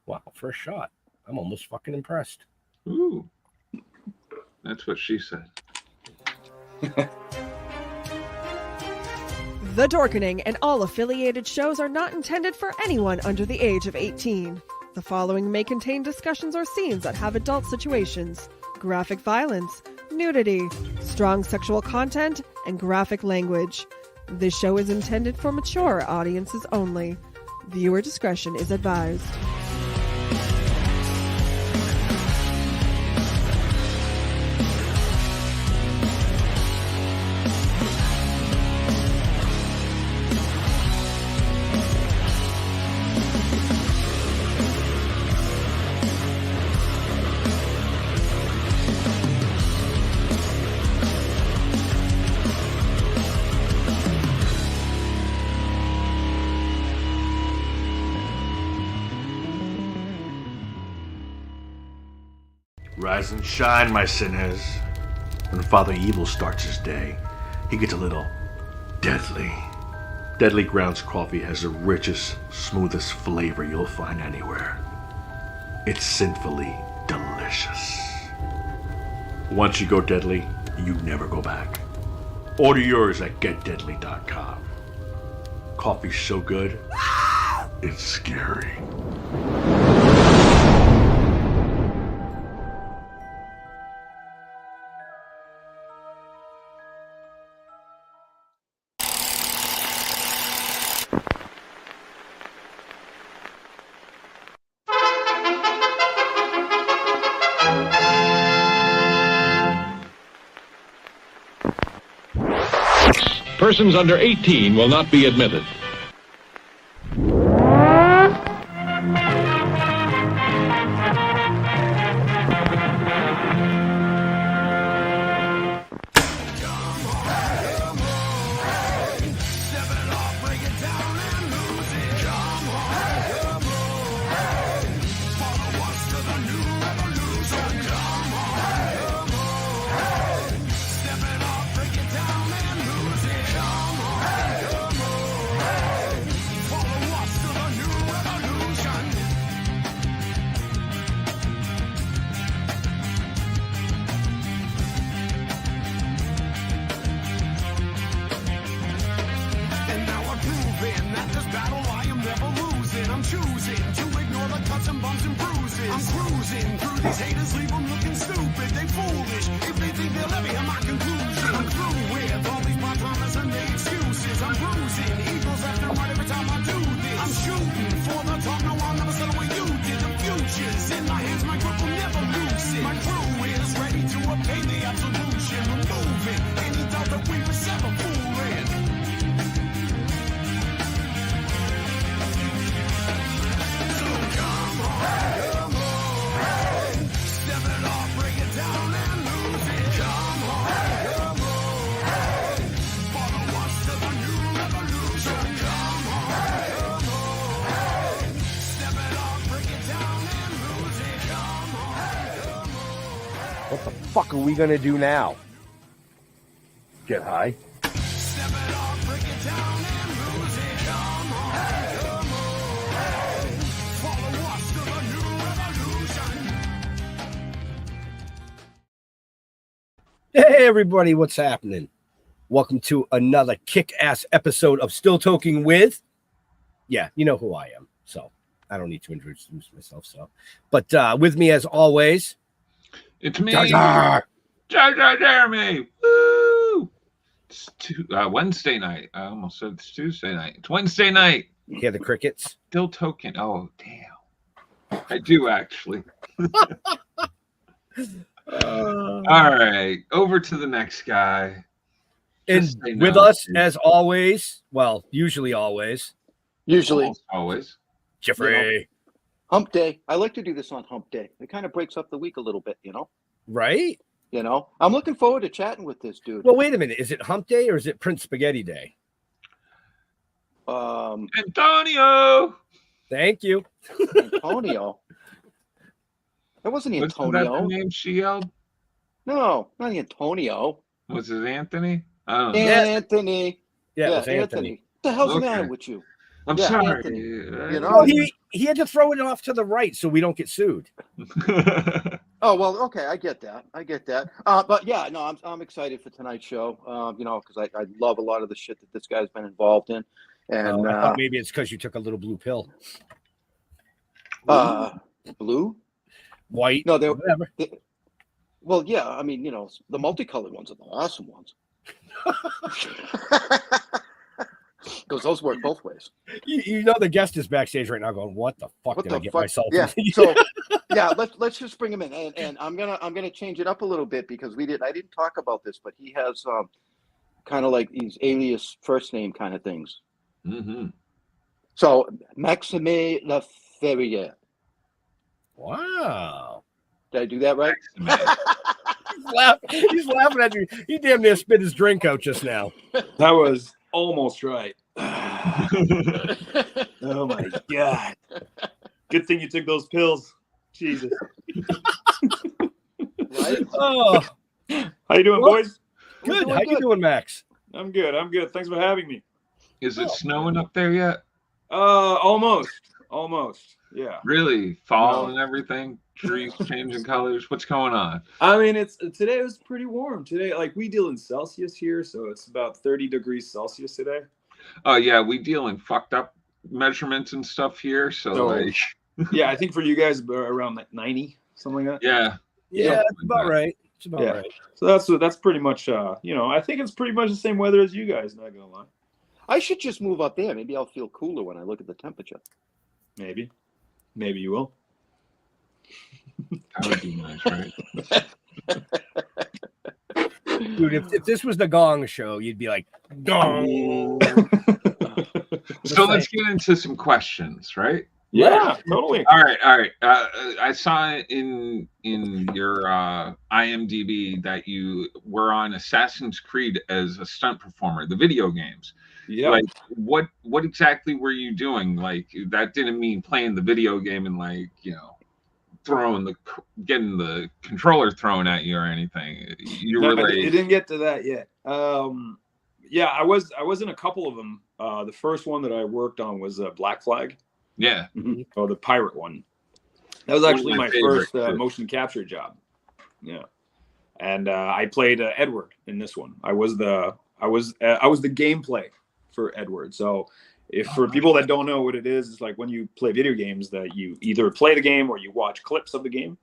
Wow, first shot. I'm almost fucking impressed. Ooh. That's what she said. The Dorkening and all affiliated shows are not intended for anyone under the age of 18. The following may contain discussions or scenes that have adult situations, graphic violence, nudity, strong sexual content, and graphic language. This show is intended for mature audiences only. Viewer discretion is advised. Rise and shine, my sinners. When Father Evil starts his day, he gets a little deadly. Deadly Grounds coffee has the richest, smoothest flavor you'll find anywhere. It's sinfully delicious. Once you go deadly, you never go back. Order yours at getdeadly.com. Coffee's so good, it's scary. Persons under 18 will not be admitted. What the fuck are we gonna do now? Get high? Hey everybody, what's happening? Welcome to another kick-ass episode of Still Toking with... Yeah, you know who I am, so I don't need to introduce myself. But with me as always... It's me, Jar Jeremy. Woo! It's Wednesday night. I almost said it's Tuesday night. It's Wednesday night. You hear the crickets? Still Toking. Oh, damn. I do actually. All right, over to the next guy. And with us, as always, well, usually always, always, Jeffrey. Hump day. I like to do this on hump day. It kind of breaks up the week a little bit, you know? Right? You know? I'm looking forward to chatting with this dude. Well, wait a minute. Is it hump day or is it Prince Spaghetti Day? Antonio. Thank you. Antonio. That wasn't Antonio. Wasn't that the name she yelled? No, not Antonio. Was it Anthony? I don't know. Anthony. Yeah, it was Anthony. What the hell's the matter with you? I'm Yeah, sorry. Anthony, you know? Well, he had to throw it off to the right so we don't get sued. Oh well, okay, I get that. But yeah, no, I'm excited for tonight's show. You know, because I love a lot of the shit that this guy's been involved in, and I thought maybe it's because you took a little blue pill. blue, White, no, whatever. Well, yeah, I mean, you know, the multicolored ones are the awesome ones. Because those work both ways. You know the guest is backstage right now going, "What the fuck did I get myself Yeah. into?" So yeah, let's just bring him in, and I'm gonna change it up a little bit because I didn't talk about this, but he has kind of like these alias first name kind of things. Mm-hmm. So Max Laferriere. Wow. Did I do that right? He's laughing at you. He damn near spit his drink out just now. That was almost right. Oh my God. Good thing you took those pills. Jesus. Right? Oh, How you doing, boys? good. How you doing, Max? I'm good. Thanks for having me. Is it snowing up there yet? Almost. Yeah. Really? Fall and everything? Trees changing colors? What's going on? I mean, today was pretty warm. Today, like, we deal in Celsius here, so it's about 30 degrees Celsius today. Oh yeah, we deal in fucked up measurements and stuff here. So like, yeah, I think for you guys around like 90, something like that. yeah, It's about right. It's about right. So that's pretty much you know, I think it's pretty much the same weather as you guys, not gonna lie. I should just move up there. Maybe I'll feel cooler when I look at the temperature. Maybe you will. That would be nice, right? Dude, if this was the Gong Show, you'd be like, Gong. So let's get into some questions, right? Yeah, totally. All right. I saw in your IMDb that you were on Assassin's Creed as a stunt performer, the video games. Yeah. Like, what exactly were you doing? Like, that didn't mean playing the video game and, like, you know, getting the controller thrown at you or anything. You were like, it didn't get to that yet. Yeah, I was in a couple of them. The first one that I worked on was Black Flag. yeah. Oh, the pirate one. That was actually my favorite, first motion capture job. Yeah, and I played Edward in this one. I was the gameplay for Edward. So, for people that don't know what it is, it's like when you play video games that you either play the game or you watch clips of the game.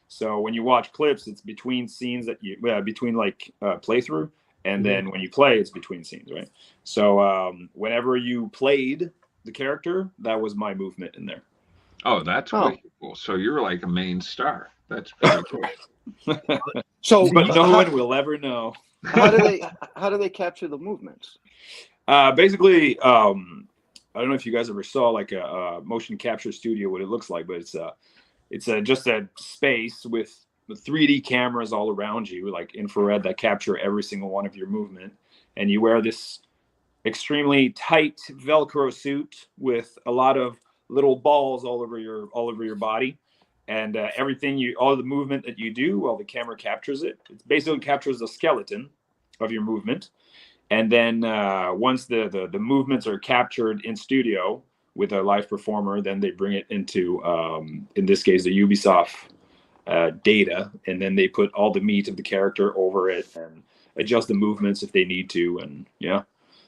So when you watch clips, it's between scenes that you between like playthrough, and then when you play, it's between scenes, right? So whenever you played the character, that was my movement in there. Oh, that's way cool. So you're like a main star. That's pretty cool. So, but no one will ever know. how do they capture the movements? Basically, I don't know if you guys ever saw like a motion capture studio, what it looks like, but it's just a space with 3D cameras all around you, like infrared, that capture every single one of your movement. And you wear this extremely tight Velcro suit with a lot of little balls all over your body. And all the movement that you do while the camera captures it basically captures the skeleton of your movement. And then once the movements are captured in studio with a live performer, then they bring it into, in this case, the Ubisoft data, and then they put all the meat of the character over it and adjust the movements if they need to. And yeah,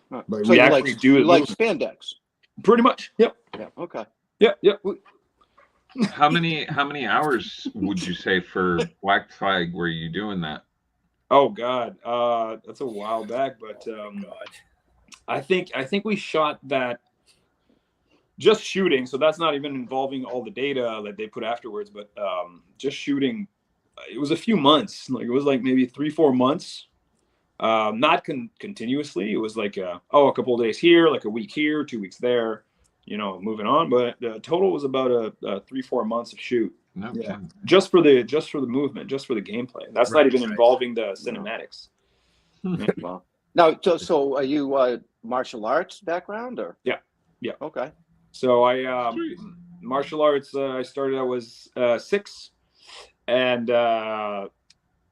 but so we actually do it like spandex. Pretty much. Yep. Yeah. Okay. Yep. How many hours would you say for Black Flag were you doing that? Oh God, that's a while back, but I think we shot that just shooting. So that's not even involving all the data that they put afterwards, but just shooting. It was a few months. Like it was like maybe 3-4 months. Not continuously. It was like a couple of days here, like a week here, 2 weeks there. You know, moving on. But the total was about a 3-4 months of shoot. No, yeah, just for the movement, just for the gameplay. That's not even involving the cinematics. Well, now, so are you martial arts background or? Yeah. Okay. So I martial arts. I started. I was 6, and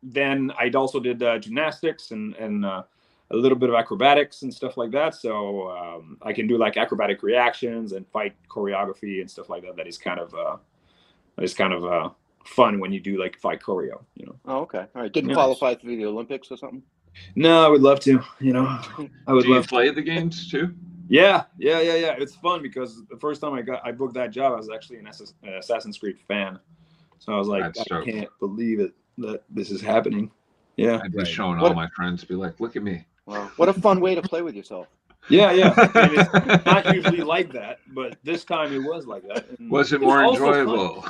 then I also did gymnastics, and a little bit of acrobatics and stuff like that. So I can do like acrobatic reactions and fight choreography and stuff like that. That is kind of fun when you do like fight choreo, you know. Oh, okay. All right. Didn't Nice. qualify for the Olympics or something? No, I would love to, you know. I would Do you love play to. the games too? Yeah. It's fun because the first time I booked that job, I was actually an Assassin's Creed fan. So I was like, That's I dope. can't believe it that this is happening. Yeah. I'd be Right. showing What- all my friends, be like, look at me. Wow. What a fun way to play with yourself. Yeah. I mean, it's not usually like that, but this time it was like that. And Was it was more also fun. enjoyable?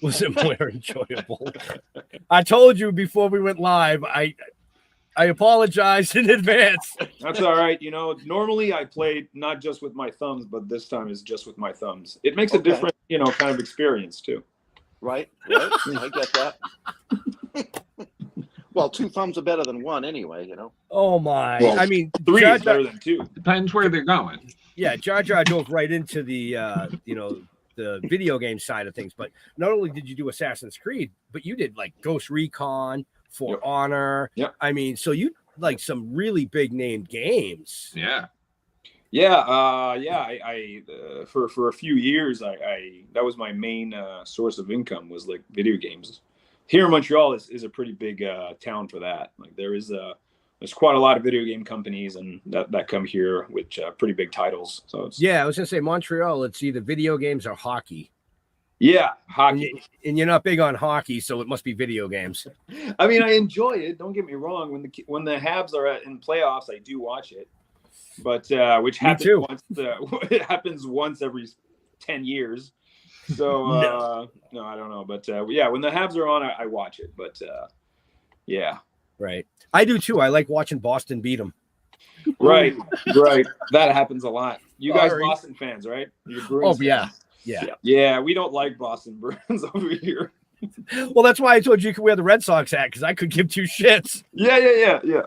Was it more enjoyable? I told you before we went live. I apologize in advance. That's all right. You know, normally I play not just with my thumbs, but this time is just with my thumbs. It makes a Okay. different, you know, kind of experience too. Right? I get that. Well, 2 thumbs are better than 1 anyway, you know. Oh my! Well, I mean, 3 Jar is Jar- better than 2. Depends where they're going. yeah, Jar Jar dove right into the the video game side of things. But not only did you do Assassin's Creed, but you did like Ghost Recon, For Yep. Honor. Yep. I mean, so you like some really big name games. Yeah. I for a few years, I that was my main source of income was like video games. Here in Montreal is a pretty big town for that. Like there's quite a lot of video game companies and that come here with pretty big titles. So it's, Yeah, I was gonna say Montreal. It's either video games or hockey, yeah, and, hockey. and you're not big on hockey, so it must be video games. I mean, I enjoy it. Don't get me wrong. When the Habs are in playoffs, I do watch it, but which Me happens too. once. It happens once every 10 years. So no, I don't know, but yeah, when the Habs are on, I watch it. But yeah, Right. I do too. I like watching Boston beat them. right. That happens a lot. You guys, Sorry. Boston fans, right? You're Bruins Oh yeah. fans. Yeah. Yeah. We don't like Boston Bruins over here. Well, that's why I told you could wear the Red Sox hat because I could give 2 shits. Yeah.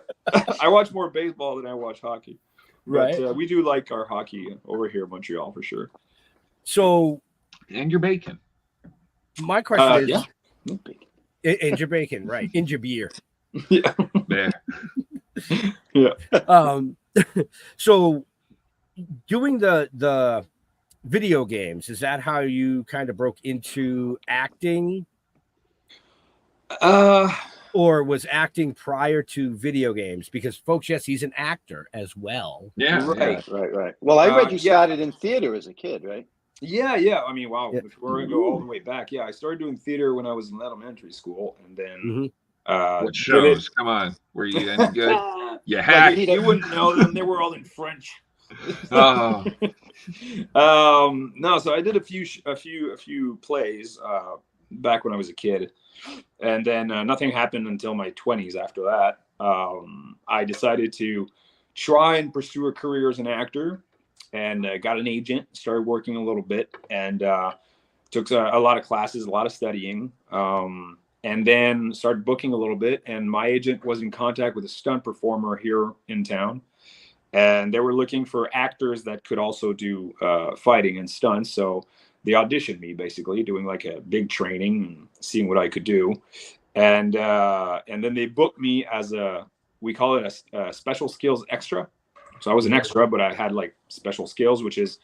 I watch more baseball than I watch hockey. Right. But we do like our hockey over here in Montreal for sure. So And your bacon. my question is, Yeah. in your bacon, right? In your beer. Yeah. Yeah. So doing the video games, is that how you kind of broke into acting, or was acting prior to video games? Because folks, yes, he's an actor as well. Yeah. Right. Well, I read you yeah. started in theater as a kid, right? Yeah. I mean, wow. Yeah. If we're gonna go all the way back, yeah, I started doing theater when I was in elementary school, and then What did it- shows? Come on. Were you any good? You Like, hack. you wouldn't know them; they were all in French. Oh. No, so I did a few plays back when I was a kid, and then nothing happened until my 20s. After that, I decided to try and pursue a career as an actor, and got an agent, started working a little bit, and took a lot of classes, a lot of studying, and then started booking a little bit. And my agent was in contact with a stunt performer here in town, and they were looking for actors that could also do fighting and stunts. So they auditioned me, basically doing like a big training and seeing what I could do. And then they booked me as we call it a special skills extra. So I was an extra, but I had like special skills, which is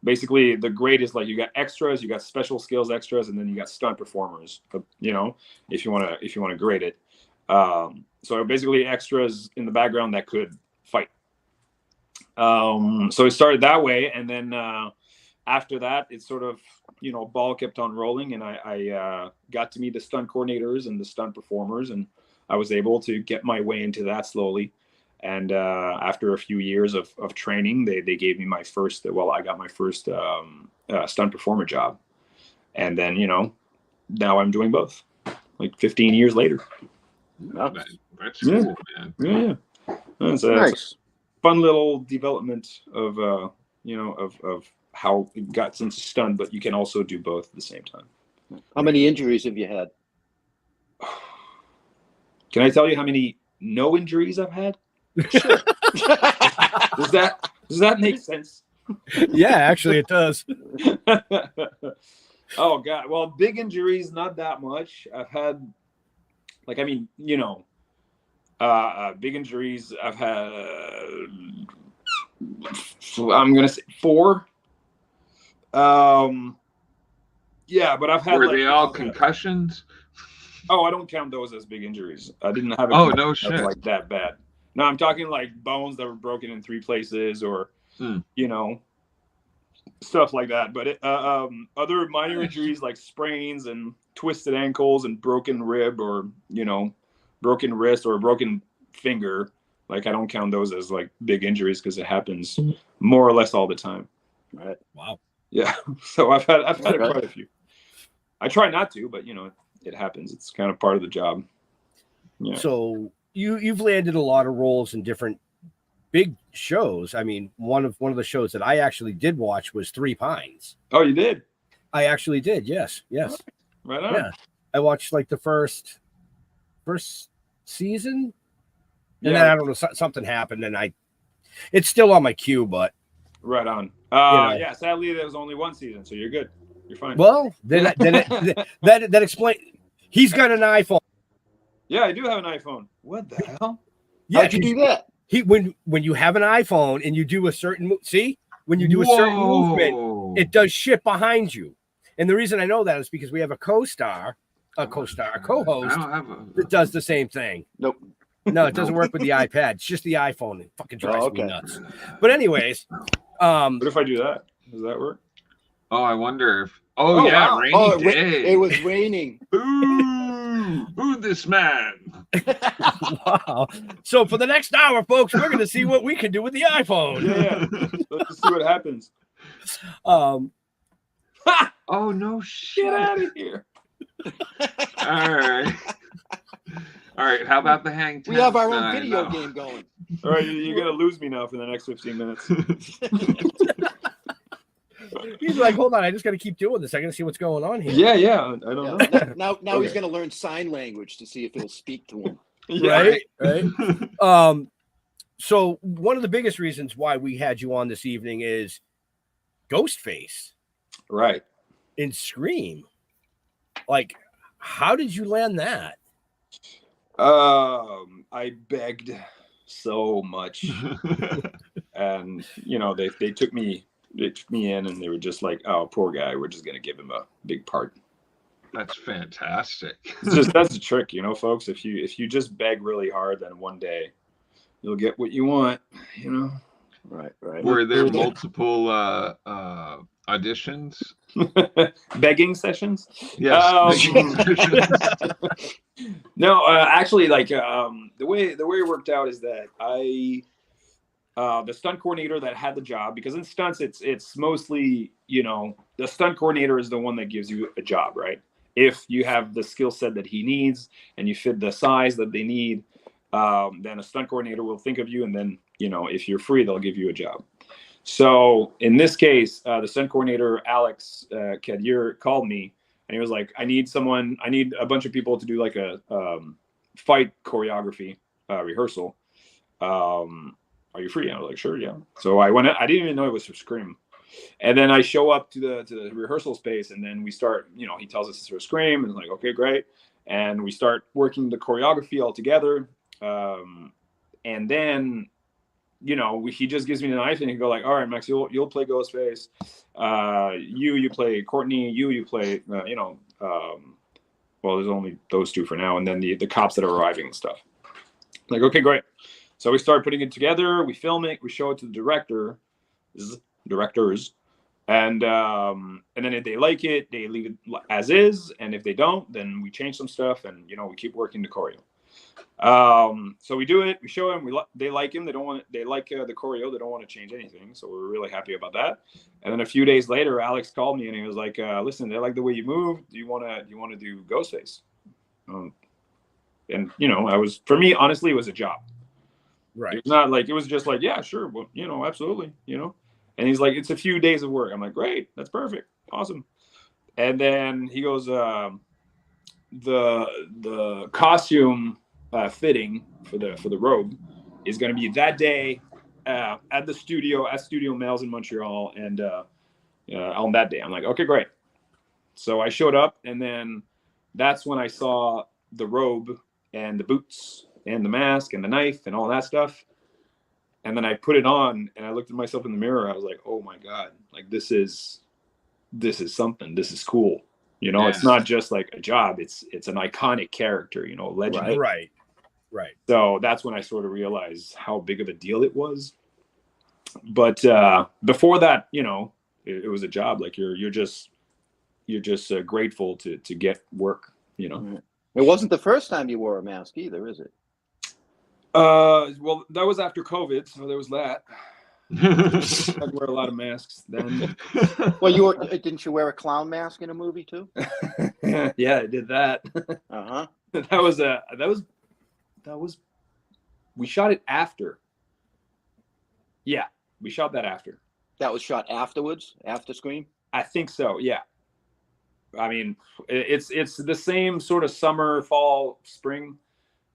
basically the grade is like you got extras, you got special skills extras, and then you got stunt performers, you know, if you want to grade it. So basically extras in the background that could fight. So it started that way, and then after that, it sort of, you know, ball kept on rolling, and I got to meet the stunt coordinators and the stunt performers, and I was able to get my way into that slowly. And after a few years of training, they gave me my first. Well, I got my first stunt performer job, and then, you know, now I'm doing both. Like 15 years later. That's Yeah. cool, man. Yeah. It's a Nice. fun little development of you know, of how it got into stunt, but you can also do both at the same time. How many injuries have you had? Can I tell you how many no injuries I've had? Sure. Does that make sense? Yeah, actually, it does. Oh God. Well, big injuries, not that much. I've had, like, I mean, you know, Big injuries. I've had, I'm gonna say 4. Yeah, but I've had Were like, they all concussions? oh, I don't count those as big injuries. I didn't have a Oh, no concussion shit. like that bad. No, I'm talking like bones that were broken in 3 places, or you know, stuff like that. But other minor injuries like sprains and twisted ankles and broken rib, or you know, broken wrist or a broken finger, like I don't count those as like big injuries because it happens more or less all the time. Right. Wow. Yeah. So I've had Okay. quite a few. I try not to, but you know, it happens. It's kind of part of the job. Yeah. So you've landed a lot of roles in different big shows. I mean, one of the shows that I actually did watch was ThreePines. Oh, you did? I actually did. Yes. Right on. Yeah. I watched like the first season, and Yeah. then I don't know, something happened, and it's still on my queue, but Right on. know. Yeah. Sadly, there was only 1 season, so you're good. You're fine. well, then that explains. He's got an iPhone. Yeah, I do have an iPhone. What the hell? Yeah, How'd you do that? when you have an iPhone and you do a certain when you do a certain movement, it does shit behind you. And the reason I know that is because we have a co-host I don't have that does the same thing. Nope. No, it doesn't work with the iPad. It's just the iPhone. It fucking drives me okay. nuts. But anyways, What if I do that? Does that work? Oh, I wonder if. Oh, yeah, wow. rainy day. It was raining. Ooh, this man. wow. So for the next hour, folks, we're going to see what we can do with the iPhone. Yeah. Let's see what happens. Um, Oh, no shit. Get out of here. All right. How about the hang time? We have our own video game going. All right, you're going to lose me now for the next 15 minutes. he's like, hold on, I just got to keep doing this. I got to see what's going on here. Yeah. I don't know. Now he's going to learn sign language to see if it'll speak to him. Right. So one of the biggest reasons why we had you on this evening is Ghostface Right. in Scream. Like, how did you land that? I begged so much, and you know they took me in, and they were just like, "Oh, poor guy, we're just gonna give him a big part." That's fantastic. That's the trick, you know, folks. If you just beg really hard, then one day you'll get what you want, you know. Right. Were there multiple auditions? Begging sessions? Yes. No, actually, like the way it worked out is that the stunt coordinator that had the job, because in stunts it's mostly, you know, the stunt coordinator is the one that gives you a job, right? If you have the skill set that he needs and you fit the size that they need, then a stunt coordinator will think of you, and then, you know, if you're free, they'll give you a job. So in this case, the stunt coordinator, Alex Kadir, called me, and he was like, I need a bunch of people to do like a fight choreography rehearsal. Are you free? I was like, sure, yeah. So I went. I didn't even know it was for Scream. And then I show up to the rehearsal space, and then we start, you know, he tells us it's for Scream, and it's like, okay, great. And we start working the choreography all together. And then, you know, he just gives me the knife, and he go like, all right, Max, you'll play Ghostface. You play Courtney. You play, well, there's only those two for now, and then the cops that are arriving and stuff. Like, okay, great. So we start putting it together. We film it. We show it to the directors, and then if they like it, they leave it as is, and if they don't, then we change some stuff, and you know, we keep working the choreo. So we do it. We show them. They like him. They like the choreo. They don't want to change anything. So we're really happy about that. And then a few days later, Alex called me, and he was like, "Listen, they like the way you move. Do you want to do Ghostface?" And you know, for me, honestly, it was a job. Right. It's not like, it was just like, yeah, sure, well, you know, absolutely, you know. And he's like, it's a few days of work. I'm like, great, that's perfect, awesome. And then he goes, the costume fitting for the robe is going to be that day at the studio at Studio Males in Montreal, and on that day. I'm like, okay, great. So I showed up, and then that's when I saw the robe and the boots and the mask and the knife and all that stuff. And then I put it on and I looked at myself in the mirror. I was like, oh my God, like this is something. This is cool. You know, it's not just like a job. It's an iconic character, you know, legendary. Right. So that's when I sort of realized how big of a deal it was. But before that, you know, it was a job. Like you're just grateful to get work, you know. It wasn't the first time you wore a mask either, is it? Well, that was after COVID, so there was that. I'd wear a lot of masks then. Well, didn't you wear a clown mask in a movie too? Yeah, I did that. Uh-huh. That was we shot it after. Yeah, we shot that after. That was shot afterwards, after Scream? I think so, yeah. I mean, it's the same sort of summer, fall, spring.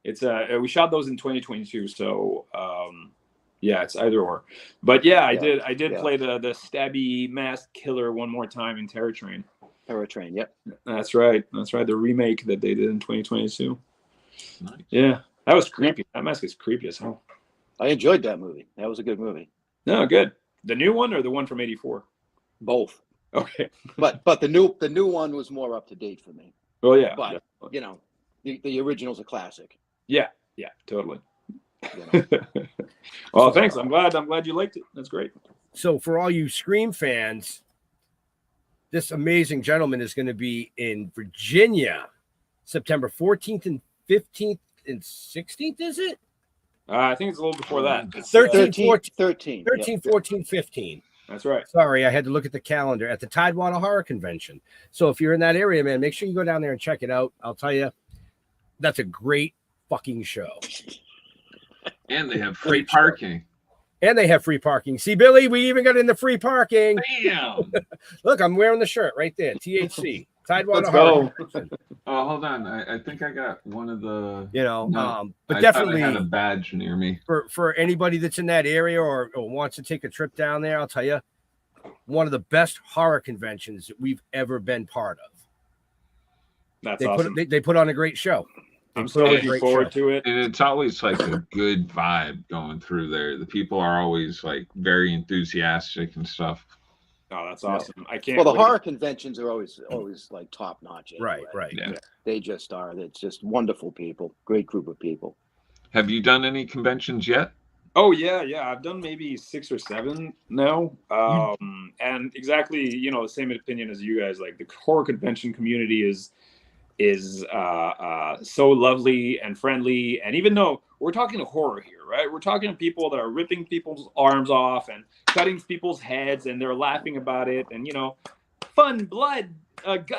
It's we shot those in 2022, so yeah, it's either or. But yeah, I did play the stabby mask killer one more time in Terror Train. Terror Train, yep. That's right. The remake that they did in 2022. Nice. Yeah, that was creepy. That mask is creepy as hell. I enjoyed that movie. That was a good movie. No, good. The new one or the one from '84? Both. Okay. But the new one was more up to date for me. Well, yeah. But definitely. you know, the original's a classic. Yeah, totally. You know? Well, thanks. I'm glad you liked it. That's great. So for all you Scream fans, this amazing gentleman is going to be in Virginia, September 14th and 15th and 16th, is it? I think it's a little before that. It's, 13, 13, 14, 15. That's right. Sorry, I had to look at the calendar at the Tidewater Horror Convention. So if you're in that area, man, make sure you go down there and check it out. I'll tell you, that's a great fucking show. And they have free parking. See, Billy, we even got in the free parking. Damn. Look, I'm wearing the shirt right there. THC. Tidewater Let's Horror. Oh, hold on. I think I got one of the. You know, No, but I definitely had a badge near me. for anybody that's in that area or wants to take a trip down there, I'll tell you, one of the best horror conventions that we've ever been part of. That's awesome. They put on a great show. I'm so looking forward to it. And it's always like a good vibe going through there. The people are always like very enthusiastic and stuff. Oh, that's awesome. I can't. Well, the wait. horror conventions are always like top notch. Anyway. Right. Yeah. They just are. It's just wonderful people. Great group of people. Have you done any conventions yet? Oh yeah. I've done maybe 6 or 7 now. And exactly, you know, the same opinion as you guys. Like the horror convention community is so lovely and friendly. And even though we're talking horror here, right? We're talking to people that are ripping people's arms off and cutting people's heads, and they're laughing about it, and you know, fun, blood, guts,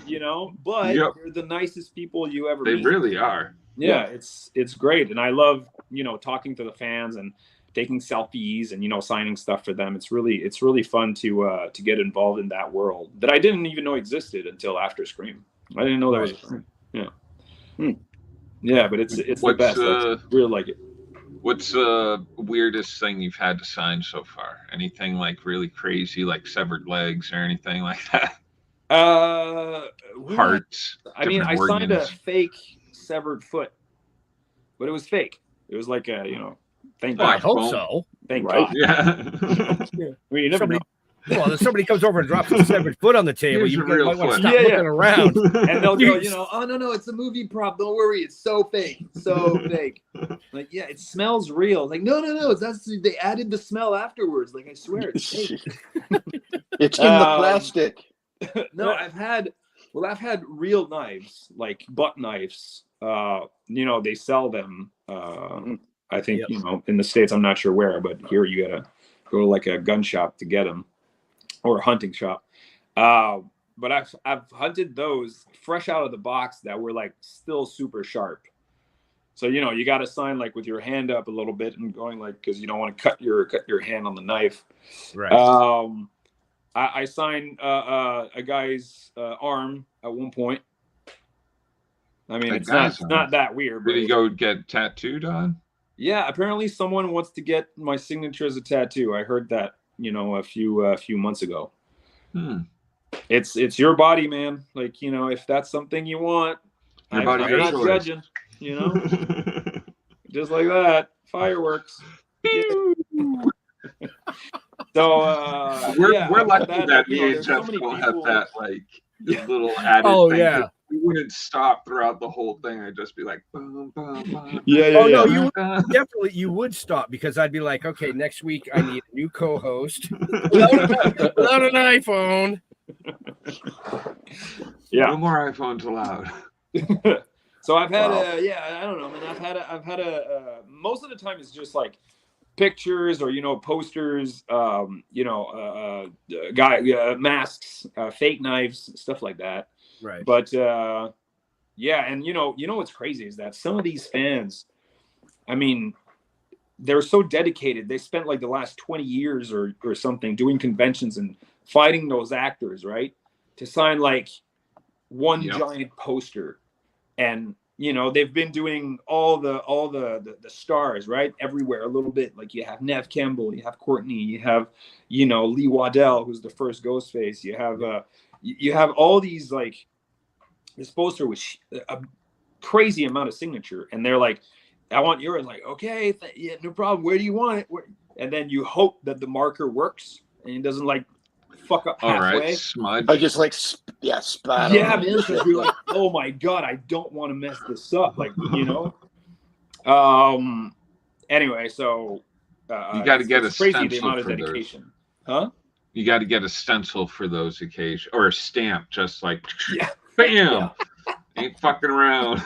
you know. But they're the nicest people you ever meet. They really are. Yeah, it's great, and I love, you know, talking to the fans and taking selfies and, you know, signing stuff for them. It's really fun to get involved in that world that I didn't even know existed until after Scream. I didn't know that was a thing. Yeah. Yeah, but it's the best. I really like it. What's the weirdest thing you've had to sign so far? Anything like really crazy, like severed legs or anything like that? Hearts. I mean, I signed a fake severed foot, but it was fake. It was like a, you know, thank God. I hope so. Thank God. Yeah. I mean, you never know. Well, if somebody comes over and drops a severed foot on the table, Here's you your real might want to foot. stop looking around. And they'll go, you know, oh no, it's a movie prop. Don't worry, it's so fake, so fake. Like, yeah, it smells real. Like, no, they added the smell afterwards. Like, I swear, it's fake. It's in the plastic. No, I've had real knives, like butt knives. You know, they sell them. I think, you know, in the States, I'm not sure where, but here you gotta go to like a gun shop to get them, or a hunting shop. But I've hunted those fresh out of the box that were like still super sharp. So, you know, you got to sign like with your hand up a little bit and going like, because you don't want to cut your hand on the knife. Right. I signed a guy's arm at one point. I mean, it's not that weird. Did he go get tattooed on? Yeah, apparently someone wants to get my signature as a tattoo. I heard that, you know, a few months ago. It's your body, man. Like, you know, if that's something you want, I'm not judging. you know, just like that, fireworks. Yeah. So we're lucky that, that you me know, and there's so Jeff many will people. have that like little added Oh, thing. yeah. We wouldn't stop throughout the whole thing. I'd just be like, boom, boom, boom. Yeah, Oh no, you definitely you would stop because I'd be like, okay, next week I need a new co-host without an iPhone. Yeah. No more iPhones allowed. So I've had Wow. I don't know, man. I've had a most of the time it's just like pictures or, you know, posters, masks, fake knives, stuff like that. Right. But yeah, and you know what's crazy is that some of these fans, I mean, they're so dedicated. They spent like the last 20 years or something doing conventions and fighting those actors, right? To sign like one giant poster. And you know, they've been doing all the stars, right? Everywhere a little bit. Like you have Nev Campbell, you have Courtney, you have, you know, Lee Waddell, who's the first Ghostface. You have all these, like, this poster with a crazy amount of signature, and they're like, I want yours. Like, okay, yeah, no problem. Where do you want it? And then you hope that the marker works and it doesn't like fuck up halfway. All right, smudge. I just like spat. Yeah, man. So you're like, oh my god, I don't want to mess this up. Like, you know. Anyway, so you got to get a crazy the stencil amount of for dedication, those. huh? You got to get a stencil for those occasions, or a stamp, just like, yeah, bam, ain't fucking around.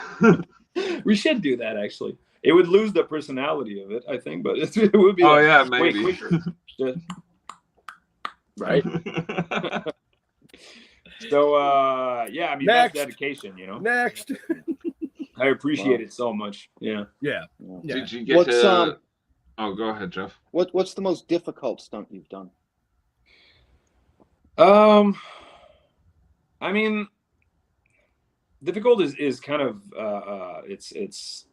We should do that actually. It would lose the personality of it, I think, but it would be. Oh like, yeah, maybe. Way quicker. Right. So yeah, I mean, Next. that's dedication, you know. Next. I appreciate it so much. Yeah. Did you get to? Oh, go ahead, Jeff. What's the most difficult stunt you've done? I mean, difficult is kind of it's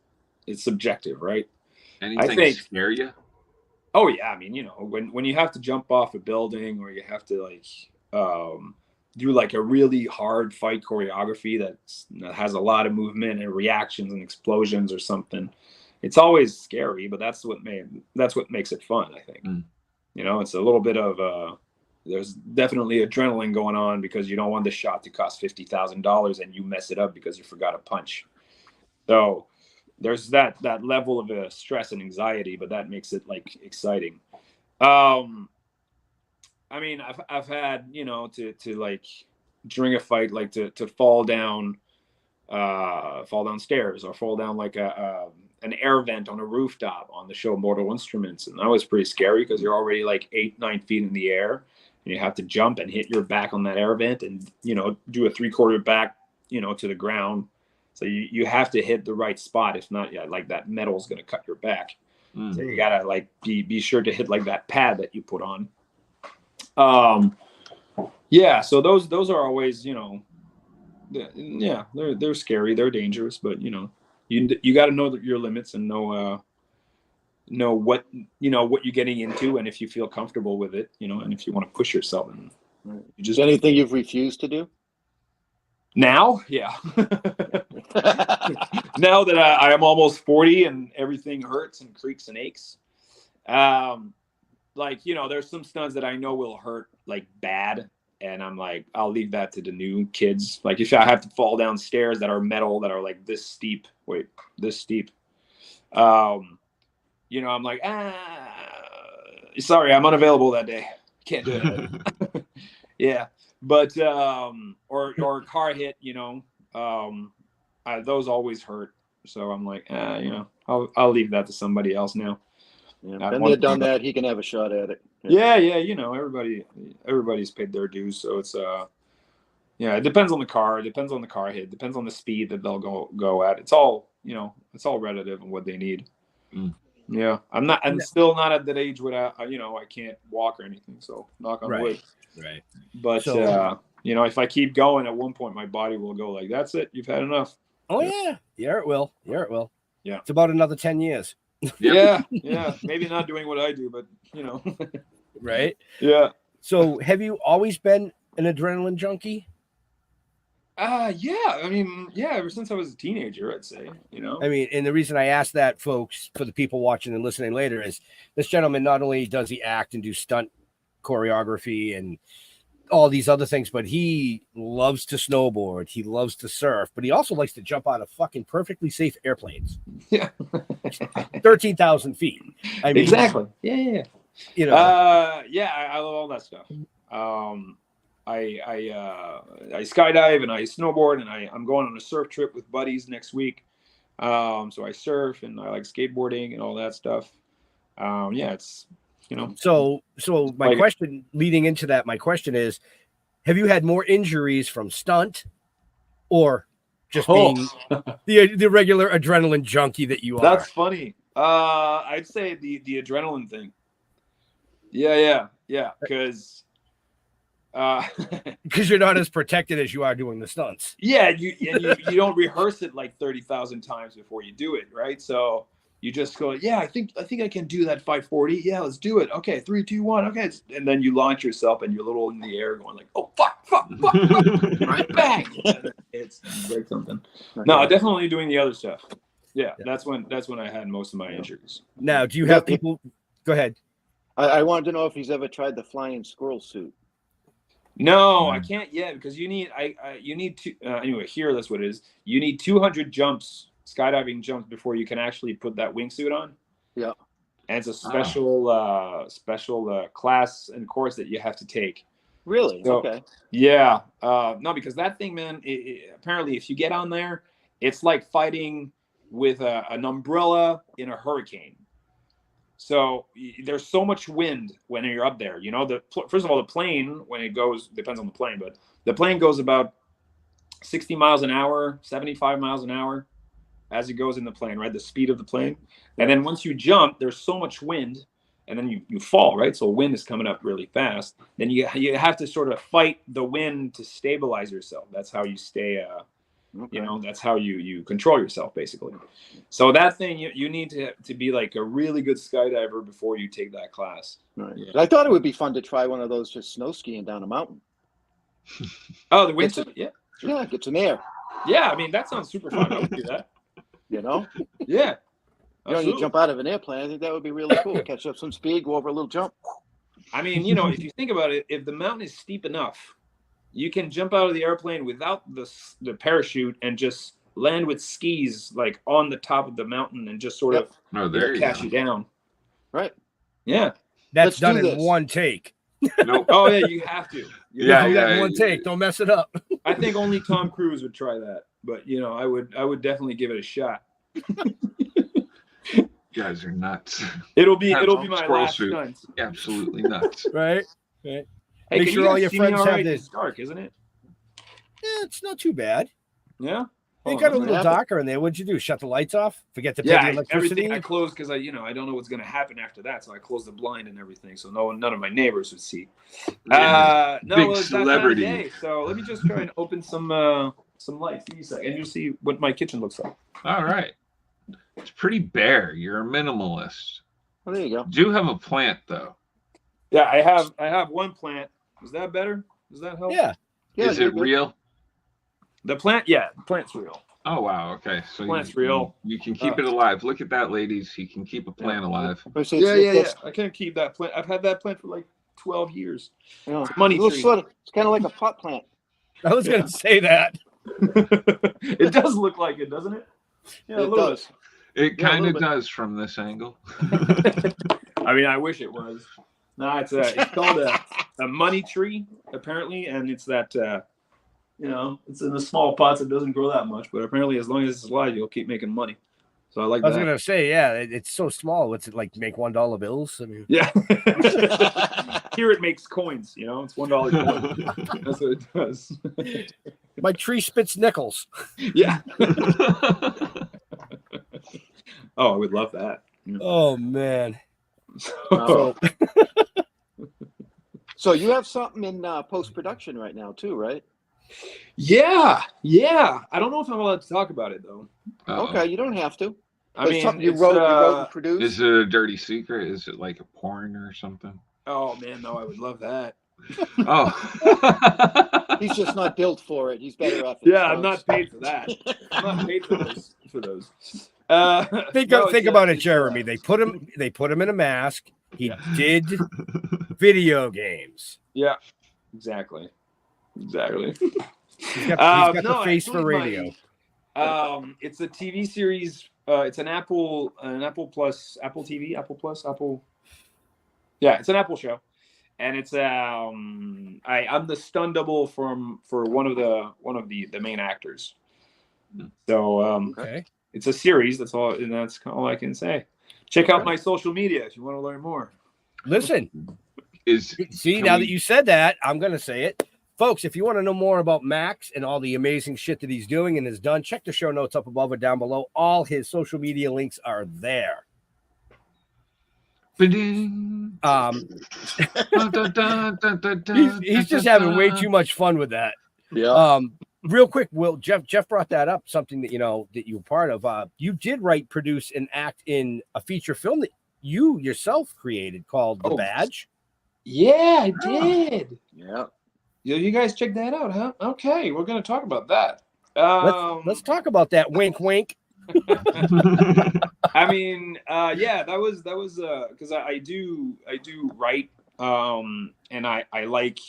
subjective, right? Anything scare you? Oh yeah, I mean, you know, when you have to jump off a building or you have to like do like a really hard fight choreography that has a lot of movement and reactions and explosions or something, it's always scary, but that's what makes it fun, I think. You know, it's a little bit of there's definitely adrenaline going on because you don't want the shot to cost $50,000 and you mess it up because you forgot a punch. So there's that level of stress and anxiety, but that makes it like exciting. I mean, I've had, you know, to like during a fight, like to fall downstairs or fall down like an air vent on a rooftop on the show Mortal Instruments, and that was pretty scary because you're already like 8-9 feet in the air and you have to jump and hit your back on that air vent and, you know, do a 3/4 back, you know, to the ground. So you have to hit the right spot. If not, yeah, like that metal is going to cut your back. So you gotta like be sure to hit like that pad that you put on. Yeah, so those are always, you know, yeah, they're scary, they're dangerous, but you know, you got to know your limits and know what, you know, what you're getting into, and if you feel comfortable with it, you know, and if you want to push yourself, and you just anything you've refused to do now. Yeah. Now that I am almost 40 and everything hurts and creaks and aches, like, you know, there's some stunts that I know will hurt like bad, and I'm like, I'll leave that to the new kids. Like if I have to fall down stairs that are metal that are like this steep, you know, I'm like, sorry, I'm unavailable that day, can't do it. Yeah, but or car hit, you know, those always hurt, so I'm like, you know, I'll leave that to somebody else now. Yeah, and they've done that, he can have a shot at it. Yeah, you know, everybody's paid their dues, so it's yeah, it depends on the car, it depends on the car hit, depends on the speed that they'll go at. It's all, you know, it's all relative and what they need. Yeah, I'm still not at that age where you know, I can't walk or anything, so knock on wood. Right. But you know, if I keep going, at one point my body will go like, that's it, you've had enough. Oh yeah, it will. Yeah, it's about another 10 years. Yeah, maybe not doing what I do, but you know. Right. Yeah. So have you always been an adrenaline junkie? Yeah. I mean, yeah. Ever since I was a teenager, I'd say. I mean, and the reason I asked that, folks, for the people watching and listening later, is this gentleman not only does he act and do stunt choreography and all these other things, but he loves to snowboard, he loves to surf, but he also likes to jump out of fucking perfectly safe airplanes. Yeah. 13,000 feet. I mean, exactly. Yeah. You know. I love all that stuff. I skydive and I snowboard, and I'm going on a surf trip with buddies next week. So I surf and I like skateboarding and all that stuff. It's So my question leading into that, my question is, have you had more injuries from stunt or just being the regular adrenaline junkie that you are? That's funny. I'd say the adrenaline thing. Yeah. Because you're not as protected as you are doing the stunts. Yeah, you don't rehearse it like 30,000 times before you do it, right? So you just go, yeah, I think I can do that 540. Yeah, let's do it. Okay, 3, 2, 1. Okay, and then you launch yourself and you're a little in the air, going like, oh fuck, right back. It's like something. No, definitely doing the other stuff. Yeah, that's when I had most of my injuries. Now, do you have people? Go ahead. I wanted to know if he's ever tried the flying squirrel suit. No, I can't yet because you need anyway, here that's what it is. You need 200 jumps, skydiving jumps, before you can actually put that wingsuit on. Yeah. And it's a special class and course that you have to take. Really? So, okay. Yeah. No, because that thing, man, apparently if you get on there, it's like fighting with an umbrella in a hurricane. So there's so much wind when you're up there. First of all, the plane, when it goes, depends on the plane, but the plane goes about 60 miles an hour, 75 miles an hour as it goes in the plane, right? The speed of the plane. And then once you jump, there's so much wind, and then you fall, right? So wind is coming up really fast. Then you have to sort of fight the wind to stabilize yourself. That's how you stay that's how you control yourself, basically. So that thing, you need to be like a really good skydiver before you take that class. Right. Yeah. I thought it would be fun to try one of those just snow skiing down a mountain. Oh, the wingsuit? Yeah. Sure. Yeah, get some air. Yeah, I mean, that sounds super fun. I would do that. Yeah. You jump out of an airplane. I think that would be really cool. Catch up some speed, go over a little jump. I mean, if you think about it, if the mountain is steep enough, you can jump out of the airplane without the parachute and just land with skis like on the top of the mountain and just sort of catch you down. Right. Yeah. That's done in one take. Nope. Oh yeah, you have to. One take. Don't mess it up. I think only Tom Cruise would try that, but I would definitely give it a shot. You guys are nuts. It'll be my last stunt. Absolutely nuts. Right. Hey, make sure all your friends have this. It's dark, isn't it? Yeah, it's not too bad. Yeah. It got a little darker in there. What'd you do? Shut the lights off? Forget to pay the electricity? Everything I closed because I don't know what's going to happen after that. So I closed the blind and everything, so none of my neighbors would see. Big celebrity. That day, so let me just try and open some lights. Give me a second, and you'll see what my kitchen looks like. All right. It's pretty bare. You're a minimalist. Well, there you go. Do have a plant though. Yeah, I have one plant. Is that better? Does that help? Yeah. Is it real? The plant, the plant's real. Oh wow, okay. So plant's real. You can keep it alive. Look at that, ladies. He can keep a plant alive. Yeah. I can't keep that plant. I've had that plant for like 12 years. It's a money tree. It's kind of like a pot plant. I was gonna say that. It does look like it, doesn't it? Yeah, it does. It kind of does from this angle. I mean, I wish it was. No, it's called a money tree, apparently, and it's that it's in the small pots. It doesn't grow that much, but apparently, as long as it's alive, you'll keep making money. So I like that. I was gonna say, yeah, it's so small. What's it like? Make $1 bills? I mean, yeah. Here it makes coins. It's $1 coin. That's what it does. My tree spits nickels. Yeah. Oh, I would love that. Oh man. So you have something in post-production right now too, right? Yeah. I don't know if I'm allowed to talk about it though. Okay, you don't have to. I mean, something you wrote and produced. Is it a dirty secret? Is it like a porn or something? Oh man, no, I would love that. Oh. He's just not built for it. He's better off. Yeah, I'm not paid for that. I'm not paid for those. Think No, about it, it's, Jeremy. They put him in a mask. He Yeah. did video games. Yeah, exactly. He's got the face for radio. It's a TV series. It's an Apple Plus, Apple TV, Apple Plus, Apple. Yeah, it's an Apple show, and it's I'm the stunt double for one of the main actors. So Okay. it's a series. That's all I can say. Check out my social media if you want to learn more. Listen, Can now we- that you said that, I'm going to say it. Folks, if you want to know more about Max and all the amazing shit that he's doing and has done, check the show notes up above or down below. All his social media links are there. He's He's just having way too much fun with that. Yeah. Real quick, Will, Jeff brought that up, something that that you were part of. You did write, produce, and act in a feature film that you yourself created called The Badge. Yeah, I did. Yeah. You guys check that out, huh? Okay, we're gonna talk about that. Let's talk about that. Wink, wink. I mean, yeah, that was because I do write, and I like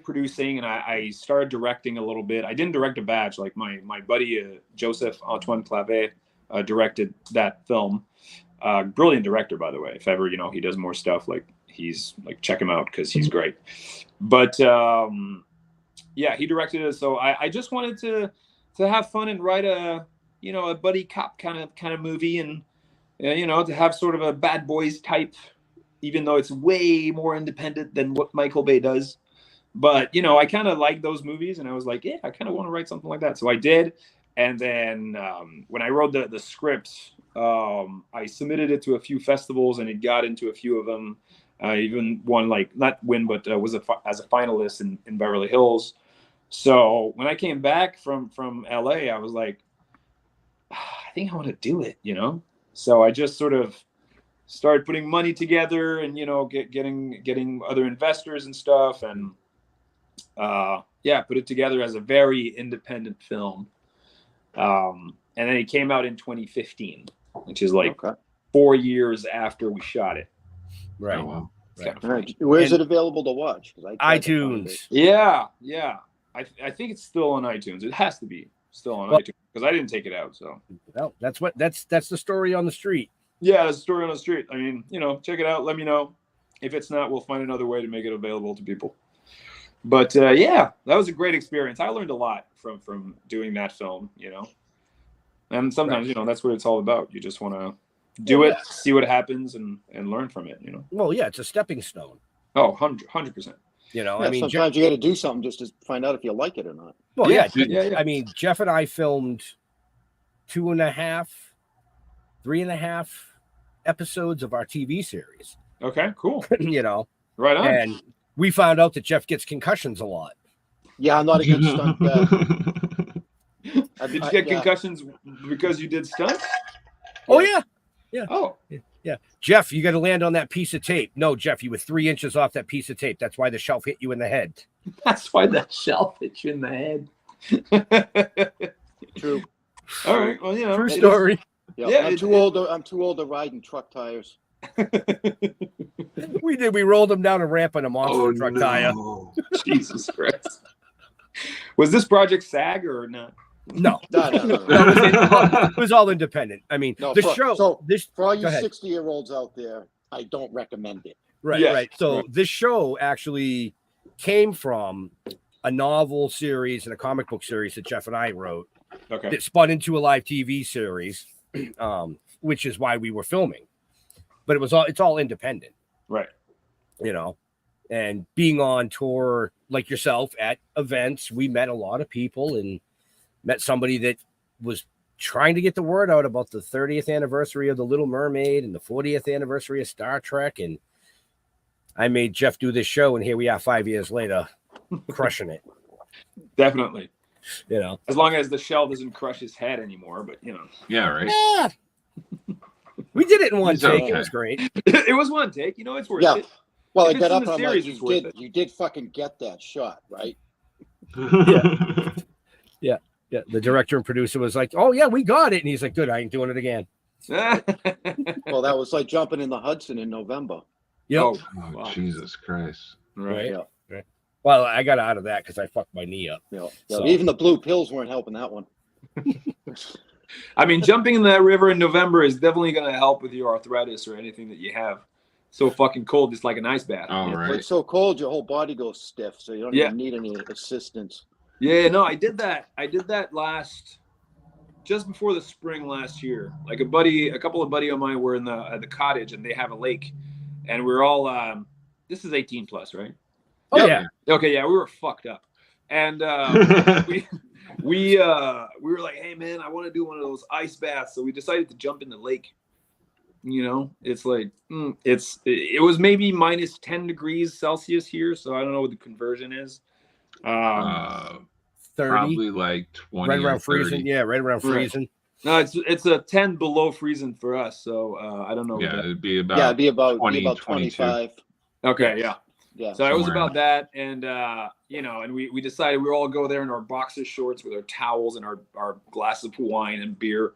producing, and I started directing a little bit. I didn't direct a batch, like my buddy Joseph Antoine Clavet directed that film. Brilliant director, by the way. If ever he does more stuff, he's check him out because he's great. But yeah, he directed it. So I just wanted to have fun and write a buddy cop kind of movie, and to have sort of a Bad Boys type, even though it's way more independent than what Michael Bay does. But I kind of like those movies, and I was like, yeah, I kind of want to write something like that. So I did, and then when I wrote the script, I submitted it to a few festivals, and it got into a few of them. Even won, not win, but was as a finalist in Beverly Hills. So when I came back from LA, I was like, I think I want to do it, So I just sort of started putting money together, and getting other investors and stuff, and put it together as a very independent film. And then it came out in 2015, which is 4 years after we shot it. Right. Oh, wow. Right. All right. Where's it available to watch? iTunes. Yeah. I think it's still on iTunes. It has to be still on iTunes because I didn't take it out. So well, that's the story on the street. Yeah, that's the story on the street. I mean, check it out. Let me know. If it's not, we'll find another way to make it available to people. But yeah, that was a great experience. I learned a lot from doing that film. And sometimes that's what it's all about. You just want to do it, see what happens, and learn from it. Well, yeah, it's a stepping stone. Oh, 100%. I mean, sometimes you got to do something just to find out if you like it or not. Well, Yeah. I mean, Jeff and I filmed 2.5, 3.5 episodes of our TV series. Okay, cool. Right on. And we found out that Jeff gets concussions a lot. Yeah, I'm not a good stunt guy. Did you get concussions because you did stunts? Oh yeah. Oh. Yeah. Jeff, you got to land on that piece of tape. No, Jeff, you were 3 inches off that piece of tape. That's why the shelf hit you in the head. That's why the shelf hit you in the head. True. All right. Well, True story. Yeah, I'm too old to ride in truck tires. We did. We rolled them down a ramp on a monster truck tire. Jesus Christ. Was this project SAG or not? No. No. It was all independent. I mean, No, the for- show. so- This For all you Go ahead. 60-year-olds out there, I don't recommend it. Right, Yes, right. So right. this show actually came from a novel series and a comic book series that Jeff and I wrote. Okay. That spun into a live TV series, which is why we were filming. But it's all independent, Right. And being on tour like yourself at events, we met a lot of people and met somebody that was trying to get the word out about the 30th anniversary of The Little Mermaid and the 40th anniversary of Star Trek. And I made Jeff do this show, and here we are 5 years later, crushing it. Definitely. As long as the shell doesn't crush his head anymore, but Yeah, right. Yeah. We did it in one He's take. okay. It was great. it was one take. It's worth Yeah. it. Well, I If it's got in up the and I'm series, like, it's worth it. you did fucking get that shot, right? Yeah. The director and producer was like, "Oh yeah, we got it," and he's like, "Good, I ain't doing it again." Well, that was like jumping in the Hudson in November. Yep. Oh, Oh, wow. Jesus Christ. Right. Yeah. Right. Well, I got out of that because I fucked my knee up. Yeah. So- Even the blue pills weren't helping that one. I mean, jumping in that river in November is definitely going to help with your arthritis or anything that you have. So fucking cold, it's like an ice bath. All When right. it's so cold, your whole body goes stiff, so you don't even need any assistance. Yeah, no, I did that. I did that just before the spring last year. Like a couple of buddies of mine were in the cottage, and they have a lake, and we're all. This is 18 plus, right? Oh yeah. Okay, yeah, we were fucked up, and we were like, hey man, I want to do one of those ice baths, so we decided to jump in the lake. You know, it's like it was maybe minus 10 degrees Celsius here, so I don't know what the conversion is. 30, probably like 20 right or around 30. freezing. Yeah, right around freezing. No, it's a 10 below freezing for us, so I don't know. Yeah, it'd be about It'd be about 20, 25. Okay, yeah. Yeah. So it was Somewhere about that, and and we decided we all go there in our boxer shorts with our towels and our glass of wine and beer,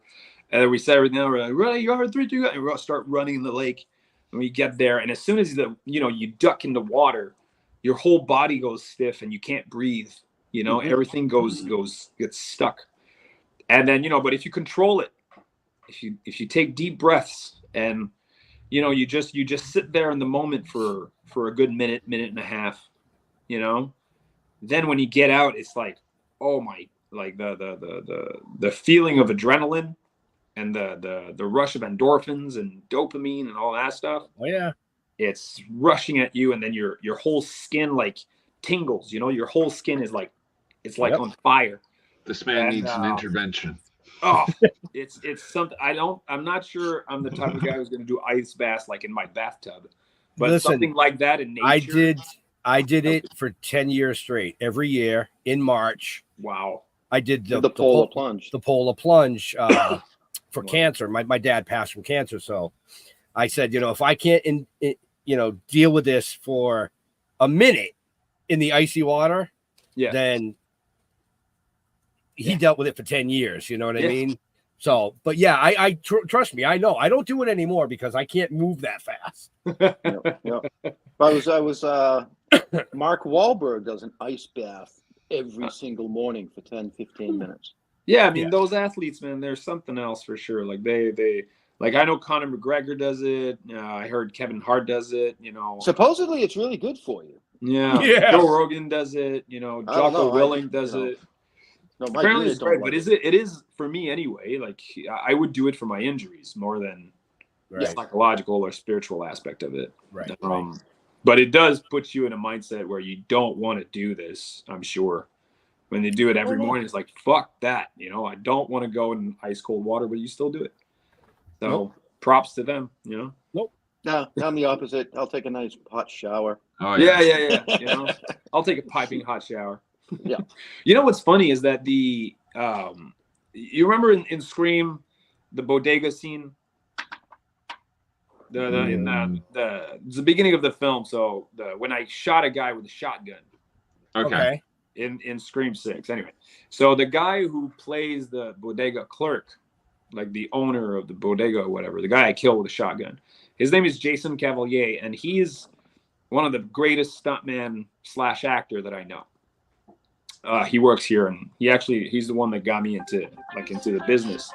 and then we set everything down. We're like, ready, you are 3, 2, and we're gonna start running in the lake. And we get there, and as soon as you duck into water, your whole body goes stiff and you can't breathe. You know, everything gets stuck. And then but if you control it, if you take deep breaths and you just sit there in the moment for a good minute and a half, then when you get out, it's like, oh my, like the feeling of adrenaline and the rush of endorphins and dopamine and all that stuff. Oh yeah. It's rushing at you, and then your whole skin like tingles. Your whole skin is like on fire. This man needs an intervention. Oh, it's something I'm not sure I'm the type of guy who's going to do ice baths like in my bathtub, but Listen, something like that in nature. I did it for 10 years straight. Every year in March. Wow. I did the polar plunge. The polar plunge for cancer. My dad passed from cancer, so I said, if I can't deal with this for a minute in the icy water, then he dealt with it for 10 years. You know what I mean? So, but yeah, I trust me. I know I don't do it anymore because I can't move that fast. I was Mark Wahlberg does an ice bath every single morning for 10-15 minutes. Yeah, I mean those athletes, man, there's something else for sure. Like they like I know Conor McGregor does it. I heard Kevin Hart does it. Supposedly it's really good for you. Yeah. Joe Rogan does it. Jocko Willing does it. No, apparently it's great, but it is for me anyway. Like I would do it for my injuries more than the psychological or spiritual aspect of it. Right. But it does put you in a mindset where you don't want to do this. I'm sure when they do it every morning, it's like fuck that. I don't want to go in ice cold water, but you still do it. So props to them. Nope. No, I'm the opposite. I'll take a nice hot shower. Oh yeah. I'll take a piping hot shower. Yeah. What's funny is that you remember in Scream, the bodega scene, it's the beginning of the film. So when I shot a guy with a shotgun. Okay. In Scream 6. Anyway, so the guy who plays the bodega clerk, like the owner of the bodega or whatever, the guy I killed with a shotgun, his name is Jason Cavalier, and he's one of the greatest stuntman / actor that I know. He works here, and he's the one that got me into the business.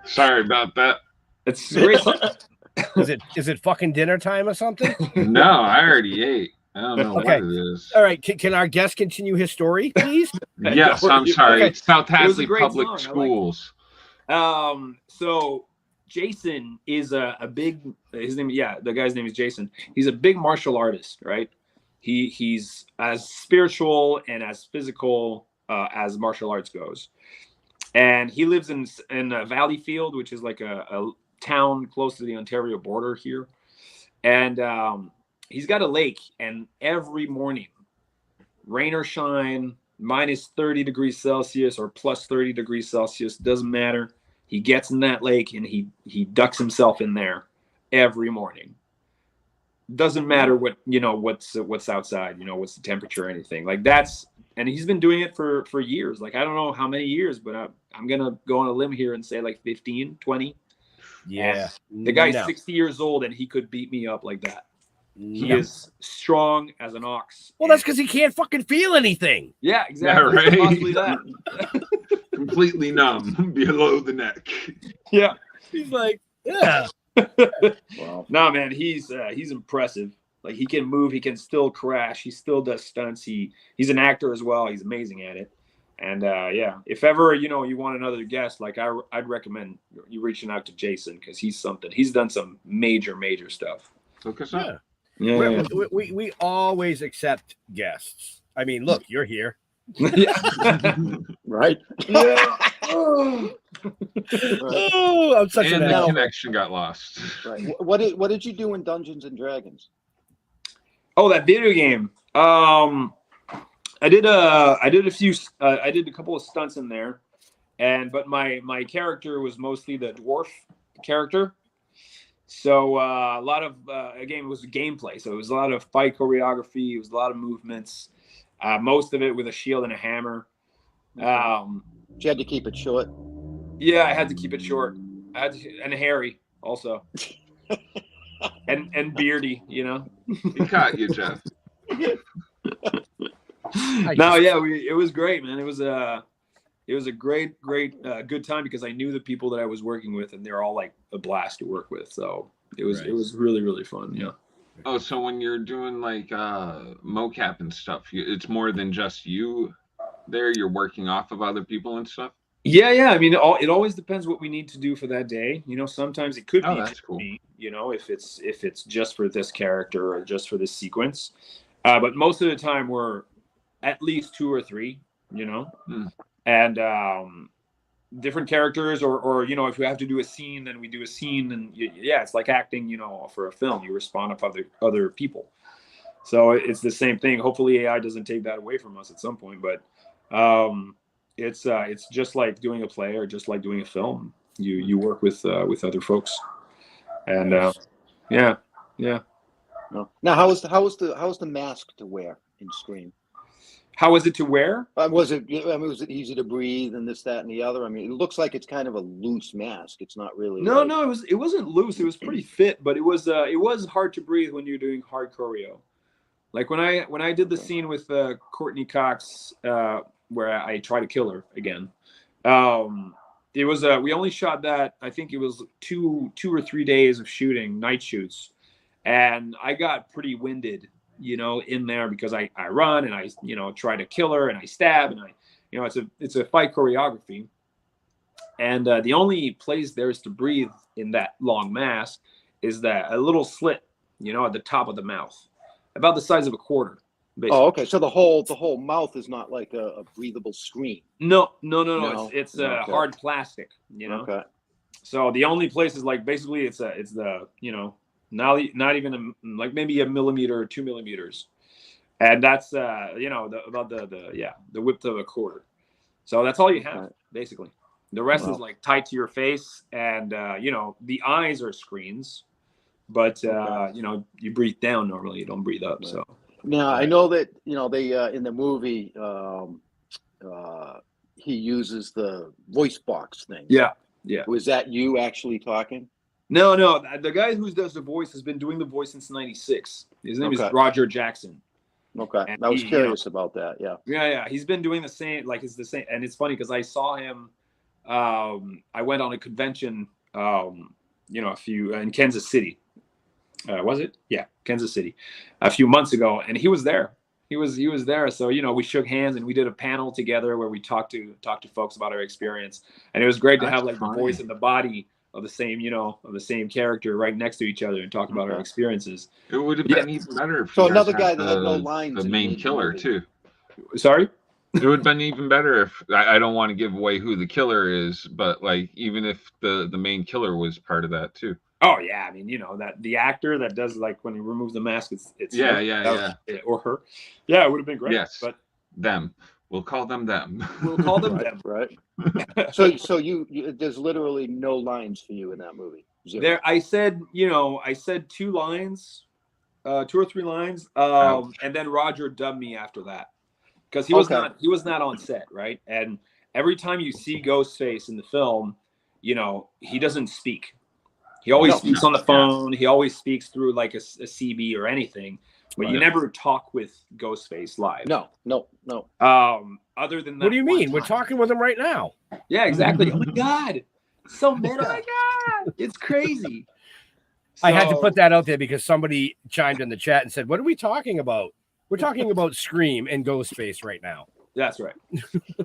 Sorry about that. It's great. Is it fucking dinner time or something? No, I already ate. I don't know what it is. All right. Can our guest continue his story, please? Yes, I'm sorry. Okay. South Hadley great Public song. Schools. So Jason is a big. His name, the guy's name is Jason. He's a big martial artist, right? He's as spiritual and as physical as martial arts goes, and he lives in Valleyfield, which is like a town close to the Ontario border here, and he's got a lake, and every morning, rain or shine, minus 30 degrees Celsius or plus 30 degrees Celsius, doesn't matter. He gets in that lake and he ducks himself in there every morning. Doesn't matter what, what's outside, what's the temperature or anything. Like and he's been doing it for years. Like, I don't know how many years, but I'm going to go on a limb here and say like 15, 20. Yeah. And the guy's 60 years old and he could beat me up like that. He is strong as an ox. Well, that's because he can't fucking feel anything. Yeah, exactly. Yeah, right. Possibly that. Completely numb below the neck. Yeah. He's like, yeah. Well, no, man, he's impressive. Like, he can move, he can still crash, he still does stunts. He's an actor as well. He's amazing at it. And yeah, if ever you want another guest, like I'd recommend you reaching out to Jason, because he's something. He's done some major stuff. Look us up. Yeah. We always accept guests. I mean, look, you're here. Right? Yeah. Oh, I'm such And an the asshole. connection got lost. Right. What did you do in Dungeons and Dragons? Oh, that video game. I did a couple of stunts in there, but my character was mostly the dwarf character. So a lot of again, it was gameplay. So it was a lot of fight choreography. It was a lot of movements. Most of it with a shield and a hammer. You had to keep it short. Yeah, I had to keep it short. And hairy also, and beardy. He caught you, Jeff. No, yeah, it was great, man. It was a great good time, because I knew the people that I was working with, and they're all like a blast to work with. So it was really fun. Yeah. Oh, so when you're doing like mocap and stuff, it's more than just you there? You're working off of other people and stuff? Yeah. I mean, it always depends what we need to do for that day. Sometimes it could be that's cool. me, if it's just for this character or just for this sequence. But most of the time we're at least 2 or 3, and different characters, or if we have to do a scene, then we do a scene. And it's like acting, for a film. You respond off other people. So it's the same thing. Hopefully AI doesn't take that away from us at some point, but it's just like doing a play, or just like doing a film. You work with other folks, and yeah. No. Now, how was the mask to wear in Scream? How was it to wear? Was it easy to breathe and this, that, and the other? I mean, it looks like it's kind of a loose mask. It's not really. No, it wasn't loose. It was pretty fit, but it was hard to breathe when you're doing hard choreo. Like when I did the scene with Courtney Cox, where I try to kill her again. It was we only shot that, I think it was 2 or 3 days of shooting, night shoots, and I got pretty winded, in there, because I run and I try to kill her and I stab, and it's a fight choreography, and the only place there's to breathe in that long mask is that a little slit, at the top of the mouth, about the size of a quarter. Basically. Oh, okay. So the whole mouth is not like a breathable screen. No. It's hard plastic. Okay. So the only place is like, basically it's the not even like maybe a millimeter or 2 millimeters, and that's about the width of a quarter. So that's all you have, basically. The rest is like tight to your face, and the eyes are screens, but you breathe down normally. You don't breathe up. So now I know that they in the movie he uses the voice box thing. Yeah. Was that you actually talking? No. The guy who does the voice has been doing the voice since '96. His name is Roger Jackson. Okay, and I was curious about that. Yeah. He's been doing the same. Like, it's the same, and it's funny because I saw him. I went on a convention, a few in Kansas City. Was it? Yeah, Kansas City, a few months ago, and he was there. He was there. So we shook hands and we did a panel together where we talked to folks about our experience, and it was great to have like the voice and the body of the same character right next to each other and talk about our experiences. It would have been even better if so another guy that had no lines. The main killer too. Sorry? It would have been even better if I don't want to give away who the killer is, but like even if the main killer was part of that too. Oh yeah, I mean that the actor that does, like, when he removes the mask, it's yeah, or her. Yeah, it would have been great. Yes, but them. We'll call them them. We'll call them them. Right. So you there's literally no lines for you in that movie. Zero. There, I said 2 lines, 2 or 3 lines, and then Roger dubbed me after that because he was not on set, right? And every time you see Ghostface in the film, he doesn't speak. He always speaks on the phone. He always speaks through like a CB or anything, but you never talk with Ghostface live. No. Other than that, What do you mean? We're talking with him right now. Yeah, exactly. Oh my God, so meta. Oh my God, it's crazy. I had to put that out there because somebody chimed in the chat and said, "What are we talking about? We're talking about Scream and Ghostface right now." That's right.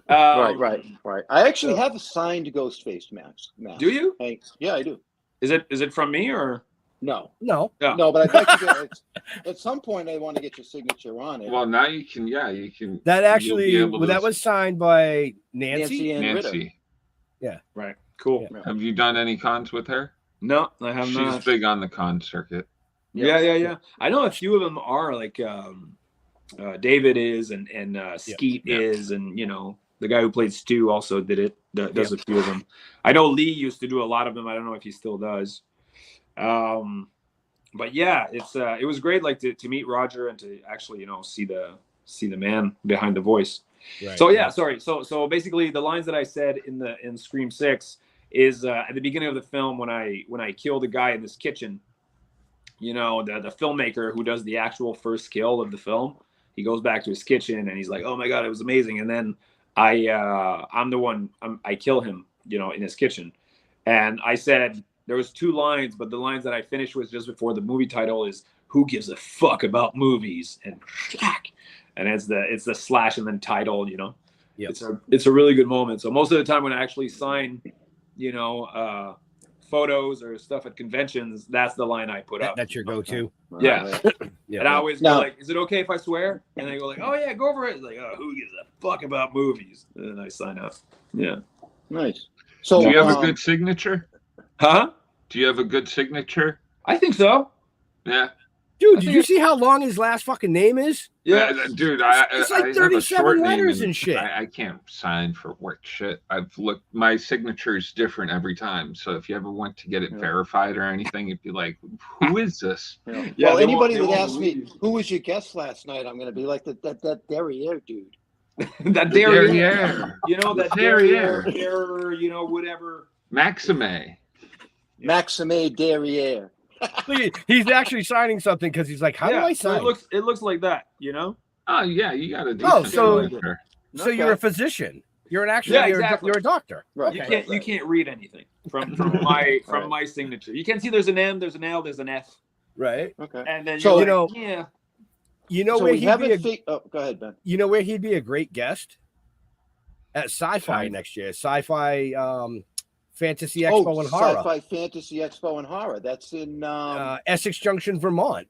Right. I actually have a signed Ghostface mask. Do you? Yeah, I do. Is it from me or no? No, but I'd like to get it. At some point, I want to get your signature on it. Well, now you can. Yeah, you can. That actually, that was signed by Nancy. Nancy. Yeah. Right. Cool. Yeah. Have you done any cons with her? No, I have not. She's big on the con circuit. Yeah. I know a few of them are like David is and Skeet is, and the guy who played Stu also did it. Does a few of them. I know Lee used to do a lot of them. I don't know if he still does. But yeah, it was great, like to meet Roger and to actually see the man behind the voice. Right. So yeah, sorry. So basically, the lines that I said in Scream 6 is at the beginning of the film when I kill the guy in this kitchen. The filmmaker who does the actual first kill of the film, he goes back to his kitchen and he's like, "Oh my God, it was amazing!" And then I'm the one. I kill him, in his kitchen, and I said there was 2 lines, but the lines that I finished with just before the movie title is "Who gives a fuck about movies?" and it's the slash and then title. Yep. It's a really good moment. So most of the time when I actually sign, photos or stuff at conventions, that's the line I put up. That's your go-to. Yeah. And I always go like, "Is it okay if I swear?" And they go like, "Oh yeah, go for it." It's like, "Oh, who gives a fuck about movies?" And then I sign up. Yeah. Nice. So do you have a good signature? Huh? Do you have a good signature? I think so. Yeah. Dude, did you see how long his last fucking name is? Yeah, dude, it's like 37 letters and shit. I can't sign for what shit. I've looked, my signature is different every time. So if you ever went to get it verified or anything, it'd be like, "Who is this?" Yeah. Well, anybody that asks me, "Who was your guest last night?" I'm going to be like, that Derriere dude. That Derriere. That Derriere, whatever. Maxime Derriere. He's actually signing something because he's like, "How do I sign?" So it looks like that, Oh yeah, you got to do. Oh, so you're a physician. You're an actual. You're a doctor. Right. You can't read anything from my signature. You can see there's an M, there's an L, there's an F. Right. Okay. And then so go where he'd be go ahead, Ben. You know where he'd be a great guest? At Sci-Fi next year. Sci-Fi Fantasy Expo and Horror. Sci-Fi Fantasy Expo and Horror. That's in Essex Junction, Vermont.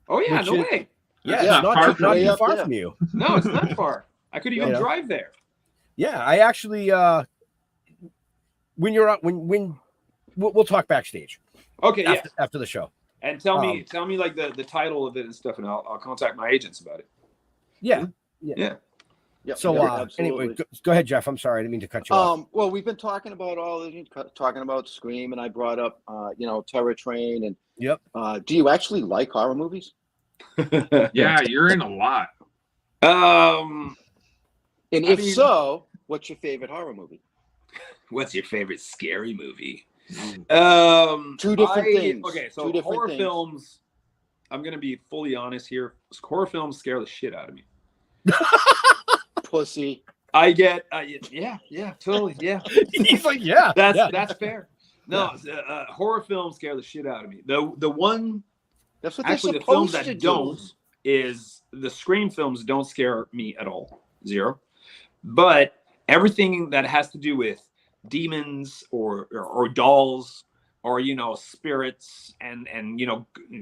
Oh yeah, no way. Yeah, it's not too far from you. No, it's not far. I could even drive there. Yeah, I actually when you're up when we'll talk backstage. Okay, after the show. And tell me like the title of it and stuff, and I'll contact my agents about it. Yeah. Yep, so anyway, go ahead, Jeff. I'm sorry, I didn't mean to cut you off. Well, we've been talking about talking about Scream, and I brought up Terror Train, and do you actually like horror movies? Yeah, you're in a lot. And if so, what's your favorite horror movie? What's your favorite scary movie? Two different things. Okay, so horror films. I'm gonna be fully honest here. Horror films scare the shit out of me. Pussy. I get totally He's like that's fair. No, horror films scare the shit out of me. The one that's what actually the films that don't is the Scream films don't scare me at all. 0. But everything that has to do with demons or dolls or spirits and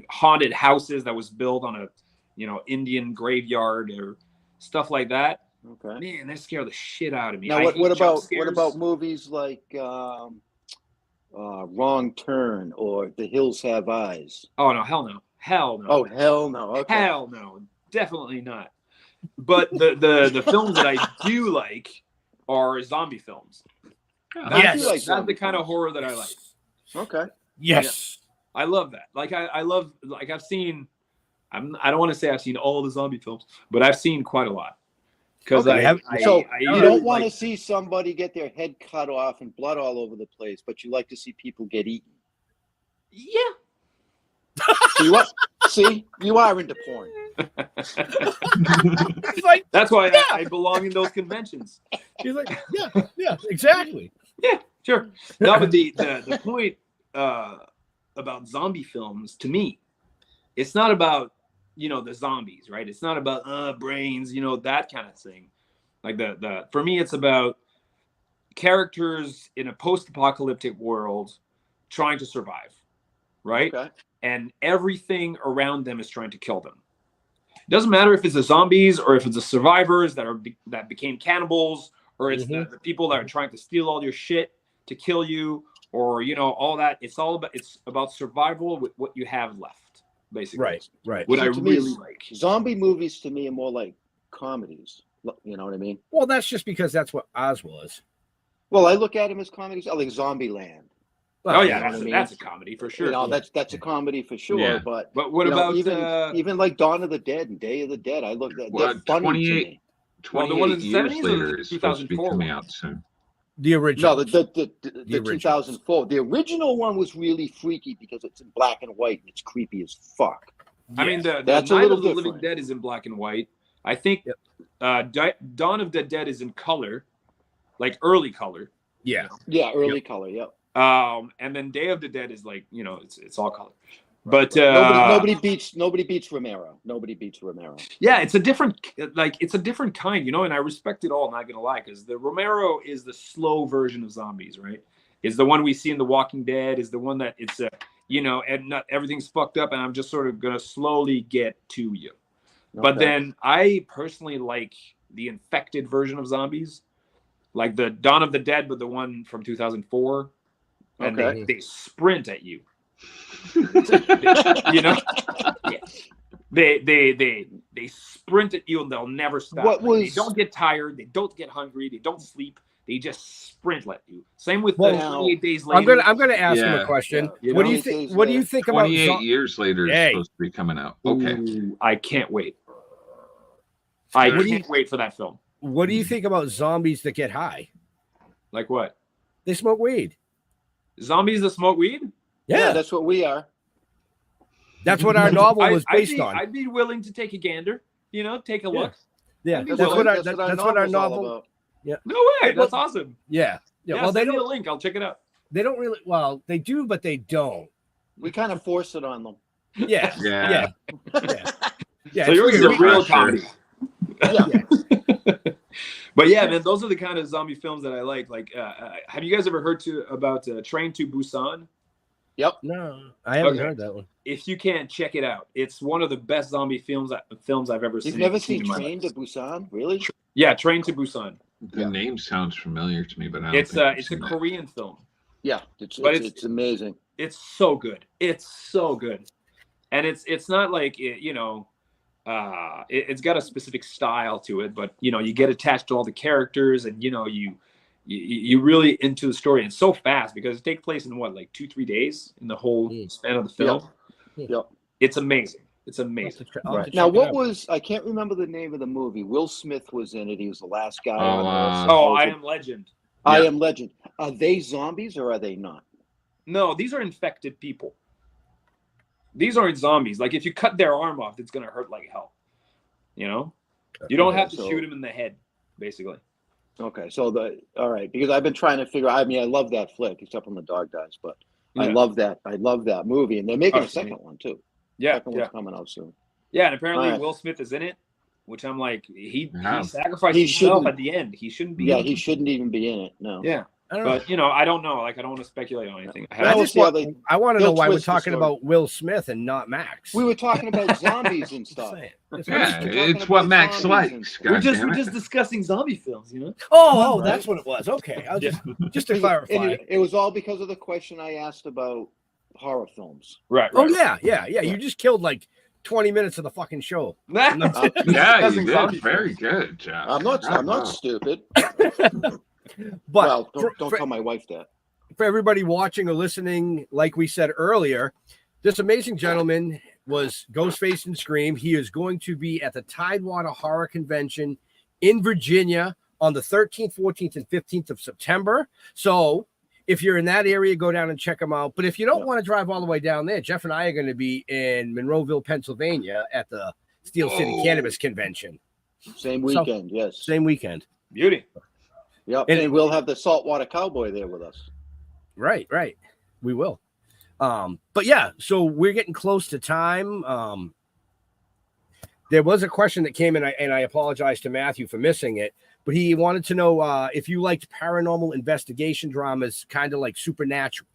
haunted houses that was built on a Indian graveyard or stuff like that. Okay. Man, they scare the shit out of me. Now, what about movies like Wrong Turn or The Hills Have Eyes? Oh no, hell no. Oh hell no. Okay. Hell no. Definitely not. But the films that I do like are zombie films. That's the kind of horror that I like. Okay. Yes. I love that. Like I love, like I've seen, I don't want to say I've seen all the zombie films, but I've seen quite a lot. Because Okay. So I you don't want to see somebody get their head cut off and blood all over the place, but you like to see people get eaten. Yeah. See, you are into porn. It's like, That's why I belong in those conventions. he's like, yeah, exactly. Yeah, sure. No, but the point about zombie films, to me, it's not about, you know, the zombies, right? It's not about brains, you know, that kind of thing. Like the for me, it's about characters in a post-apocalyptic world trying to survive, right? Okay. And everything around them is trying to kill them. It doesn't matter if it's the zombies or if it's the survivors that became cannibals, or it's the people that are trying to steal all your shit to kill you, or, you know, all that. It's about survival with what you have left, basically. Right. What See, I to me, really like. Zombie movies to me are more like comedies. You know what I mean? Well, that's just because that's what Oz was. Well, I look at them as comedies. I like Zombieland. Well, Oh yeah, you know what I mean? that's a comedy for sure. You know, that's a comedy for sure. Yeah. But what you know, about even like Dawn of the Dead and Day of the Dead? I look at they're funny to me. 28 the years 70s or later the is supposed to be 2004 coming one? out soon. The original. No, the originals. 2004. The original one was really freaky because it's in black and white and it's creepy as fuck. I mean, the That's a Night little of the Living different. Dead is in black and white. I think Dawn of the Dead is in color, like early color. Yeah. Yeah, early color. Yep. And then Day of the Dead is like, you know, it's all color. But Nobody beats Romero. Nobody beats Romero. yeah, it's a different kind, you know, and I respect it all, not gonna lie, because the Romero is the slow version of zombies, right? Is the one we see in The Walking Dead, is the one that it's you know, and not everything's fucked up and I'm just sort of gonna slowly get to you. But then I personally like the infected version of zombies, like the Dawn of the Dead, but the one from 2004, and they sprint at you. You know, yeah. They sprint at you and they'll never stop. They don't get tired. They don't get hungry. They don't sleep. They just sprint at you. Same with the 28 days later. I'm gonna ask him a question. Yeah. What do you think? What do you think about 28 years later is supposed to be coming out? Okay. Ooh, I can't wait. I can't wait for that film. What do you think about zombies that get high? Like what? They smoke weed. Zombies that smoke weed? Yeah, that's what we are. That's what our novel was based on. I'd be willing to take a gander, you know, take a look. Yeah, That's what our novel's all novel. about. Yeah. No way, that's awesome. Yeah. Well, they need a link. I'll check it out. They don't really. Well, they do, but they don't. We kind of force it on them. Yeah. Yeah. Yeah. So yours is a real comedy. Yeah. But yeah, man, those are the kind of zombie films that I like. Like, have you guys ever heard about Train to Busan? Yep. No, I haven't heard that one. If you can, check it out. It's one of the best zombie films I've ever seen. You've never seen Train to Busan, really? Yeah, Train to Busan. The name sounds familiar to me, but I don't it's think it's a Korean film. Yeah, it's amazing. It's so good. It's so good, and it's not like you know, it's got a specific style to it, but you know, you get attached to all the characters, and you know, you really into the story, and so fast because it takes place in what, like 2-3 days in the whole span of the film. Yep. It's amazing. It's amazing. Right. Now, I can't remember the name of the movie. Will Smith was in it. He was the last guy on Earth. I Am Legend. I Am Legend. Are they zombies or are they not? No, these are infected people. These aren't zombies. Like if you cut their arm off, it's gonna hurt like hell. You know, you don't have to shoot him in the head, basically. Okay, all right, because I've been trying to figure. I mean, I love that flick, except when the dog dies. But I love that movie, and they're making a second one too. Yeah, second one's coming out soon. Yeah, and apparently Will Smith is in it, which I'm like, he sacrificed himself at the end. He shouldn't be. Yeah, he shouldn't even be in it. No. Yeah. But you know, I don't know. Like, I don't want to speculate on anything. I want to know why we're talking about Will Smith and not Max. We were talking about zombies and stuff. Yeah, it's what Max likes. We're just discussing zombie films, you know. Oh, that's what it was. Okay, I'll just to clarify. And it was all because of the question I asked about horror films. Right. Oh yeah. You just killed like 20 minutes of the fucking show. Yeah, you did. Very good, John. I'm not stupid. But don't tell my wife that. for everybody watching or listening, like we said earlier, this amazing gentleman was Ghostface and Scream. He is going to be at the Tidewater Horror Convention in Virginia on the 13th, 14th, and 15th of September. So if you're in that area, go down and check him out. But if you don't want to drive all the way down there, Jeff and I are going to be in Monroeville, Pennsylvania at the Steel City Cannabis Convention. Same weekend, yes. Same weekend. Beauty. Yep. And we'll have the Saltwater Cowboy there with us. Right. We will. But yeah, so we're getting close to time. There was a question that came in, and I apologize to Matthew for missing it, but he wanted to know if you liked paranormal investigation dramas, kind of like Supernatural.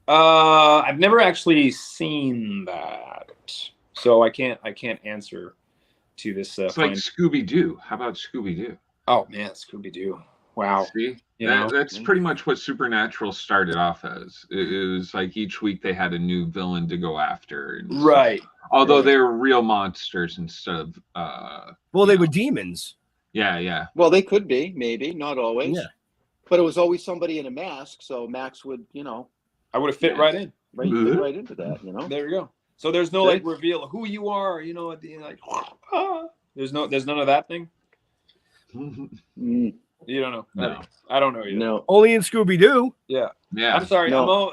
I've never actually seen that, so I can't answer to this. It's like Scooby-Doo. How about Scooby-Doo? Oh man, Scooby-Doo. Wow. See? That's pretty much what Supernatural started off as. It was like each week they had a new villain to go after. Right. Although they were real monsters instead of they were demons. Yeah. Well, they could be, maybe, not always. Yeah. But it was always somebody in a mask, so Max would, I would have fit right in. Fit right into that, There you go. So there's no like reveal of who you are, at the end, like there's none of that thing. You don't know. No. I don't know either. No. Only in Scooby-Doo. Yeah. I'm sorry. No.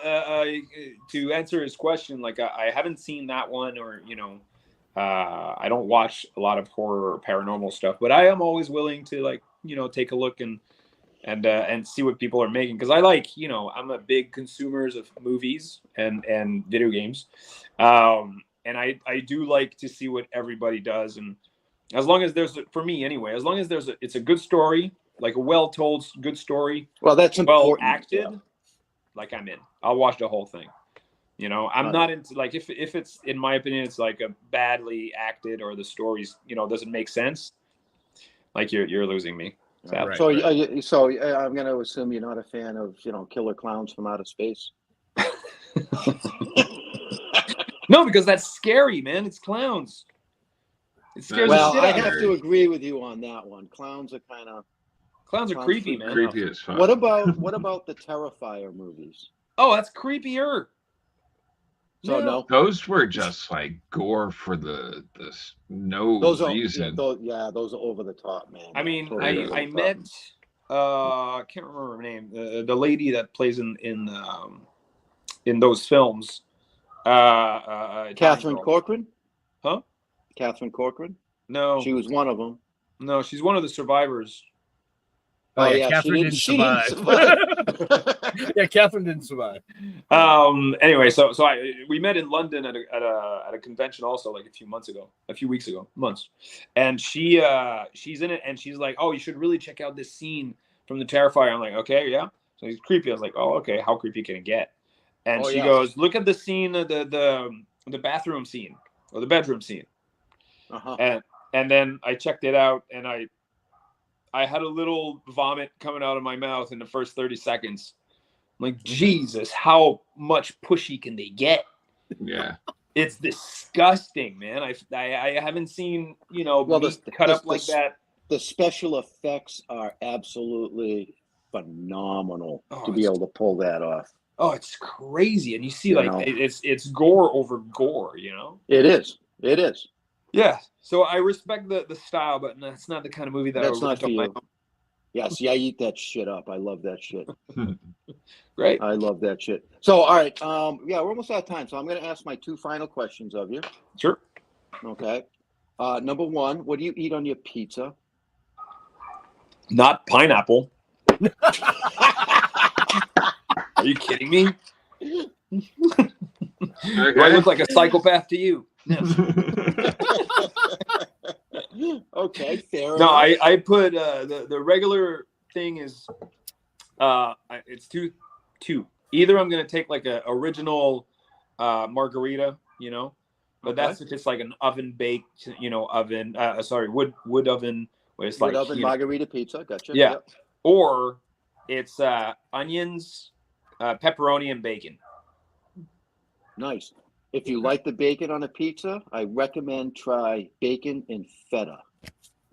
To answer his question, like I haven't seen that one, or I don't watch a lot of horror or paranormal stuff, but I am always willing to take a look and see what people are making, because I like I'm a big consumers of movies and video games, and I do like to see what everybody does, and as long as there's, for me anyway, as long as it's a good story, like a well-told good story. Well, that's well important. acted. Yeah. Like I'm in. I'll watch the whole thing. I'm not into like if it's, in my opinion, it's like a badly acted or the stories doesn't make sense. Like you're losing me. Right. So I'm going to assume you're not a fan of killer clowns from outer space. No, because that's scary, man. It's clowns. It scares the shit I out of have me. to agree with you on that one. Clowns are creepy, man. Creepy as fuck. What about the Terrifier movies? Oh, that's creepier. So no, those were just like gore for the reason. Those are over the top, man. I mean, Totally I met I can't remember her name, the lady that plays in those films. Catherine Corcoran? Huh? Catherine Corcoran? No. She was one of them. No, she's one of the survivors. Oh yeah, Catherine didn't survive. Yeah, Catherine didn't survive. Anyway, so we met in London at a convention also, like a few weeks ago, and she's in it, and she's like, oh, you should really check out this scene from the Terrifier. I'm like, okay, yeah. So he's creepy. I was like, oh, okay, how creepy can it get? And she goes, look at the scene, the bathroom scene or the bedroom scene. Uh-huh. And then I checked it out, and I had a little vomit coming out of my mouth in the first 30 seconds. I'm like, Jesus, how much pushy can they get? Yeah. It's disgusting, man. I haven't seen, meat cut up like that. The special effects are absolutely phenomenal to be able to pull that off. Oh, it's crazy. And you see, it's gore over gore, It is. Yeah. So I respect the style, but that's not the kind of movie that's not for you. Yeah, see, I eat that shit up. I love that shit. Great. I love that shit. So, all right. We're almost out of time. So I'm going to ask my two final questions of you. Sure. Okay. Number one, what do you eat on your pizza? Not pineapple. Are you kidding me? Okay. Do I look like a psychopath to you? Okay, fair No, enough. I put the regular thing is it's two. Either I'm gonna take like a original margarita, but that's if it's like an oven baked, wood oven where it's wood like oven margarita pizza. Gotcha. Yeah. Yep. Or it's onions, pepperoni, and bacon. Nice. If you like the bacon on a pizza, I recommend try bacon and feta.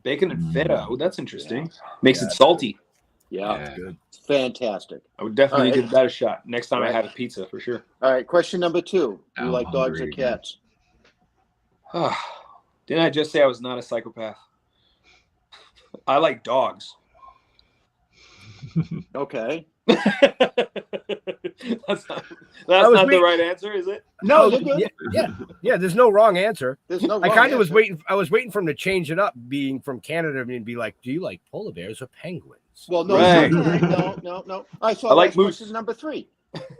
Bacon and feta. Oh, that's interesting. Makes it salty. Yeah, Good. it's fantastic. I would definitely All right. give that a shot next time Right. I had a pizza for sure. All right, question number 2. Do you I'm like dogs or hungry. cats? Didn't I just say I was not a psychopath? I like dogs. Okay. That's not the right answer, is it? No, you're good. Yeah. There's no wrong answer. There's no I wrong kind of was answer. waiting. I was waiting for him to change it up, being from Canada, and be like, "Do you like polar bears or penguins?" Well, no, Right. no. All right, so I like last moose. question number 3.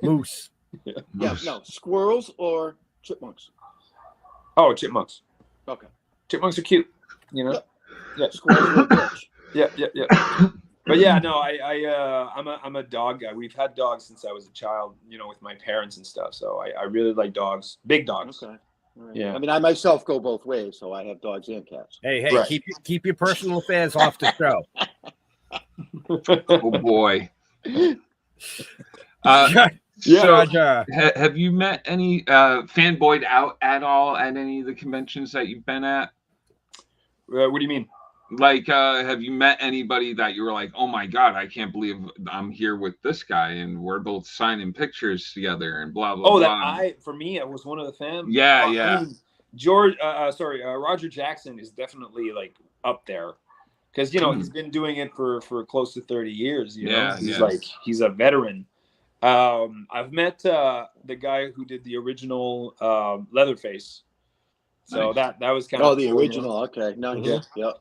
Moose. Yeah, no, squirrels or chipmunks? Oh, chipmunks. Okay. Chipmunks are cute. You know. Yeah. Squirrels are a bitch. Yeah. But yeah, no, I'm a dog guy. We've had dogs since I was a child, you know, with my parents and stuff. So I really like dogs, big dogs. Okay. All right. Yeah. I mean, I myself go both ways, so I have dogs and cats. Hey, Right. keep your personal affairs off the show. Oh boy. Yeah. Have you met any fanboyed out at all at any of the conventions that you've been at? What do you mean? Like, have you met anybody that you were like, oh my God, I can't believe I'm here with this guy and we're both signing pictures together and blah, blah, Oh, blah. for me, I was one of the fans. Yeah, I mean, Roger Jackson is definitely like up there. Because, you know, he's been doing it for close to 30 years. You know, he's a veteran. I've met the guy who did the original Leatherface. So Nice. that was kind of the cool, original. You know? Okay. Nice. Yeah. Yeah.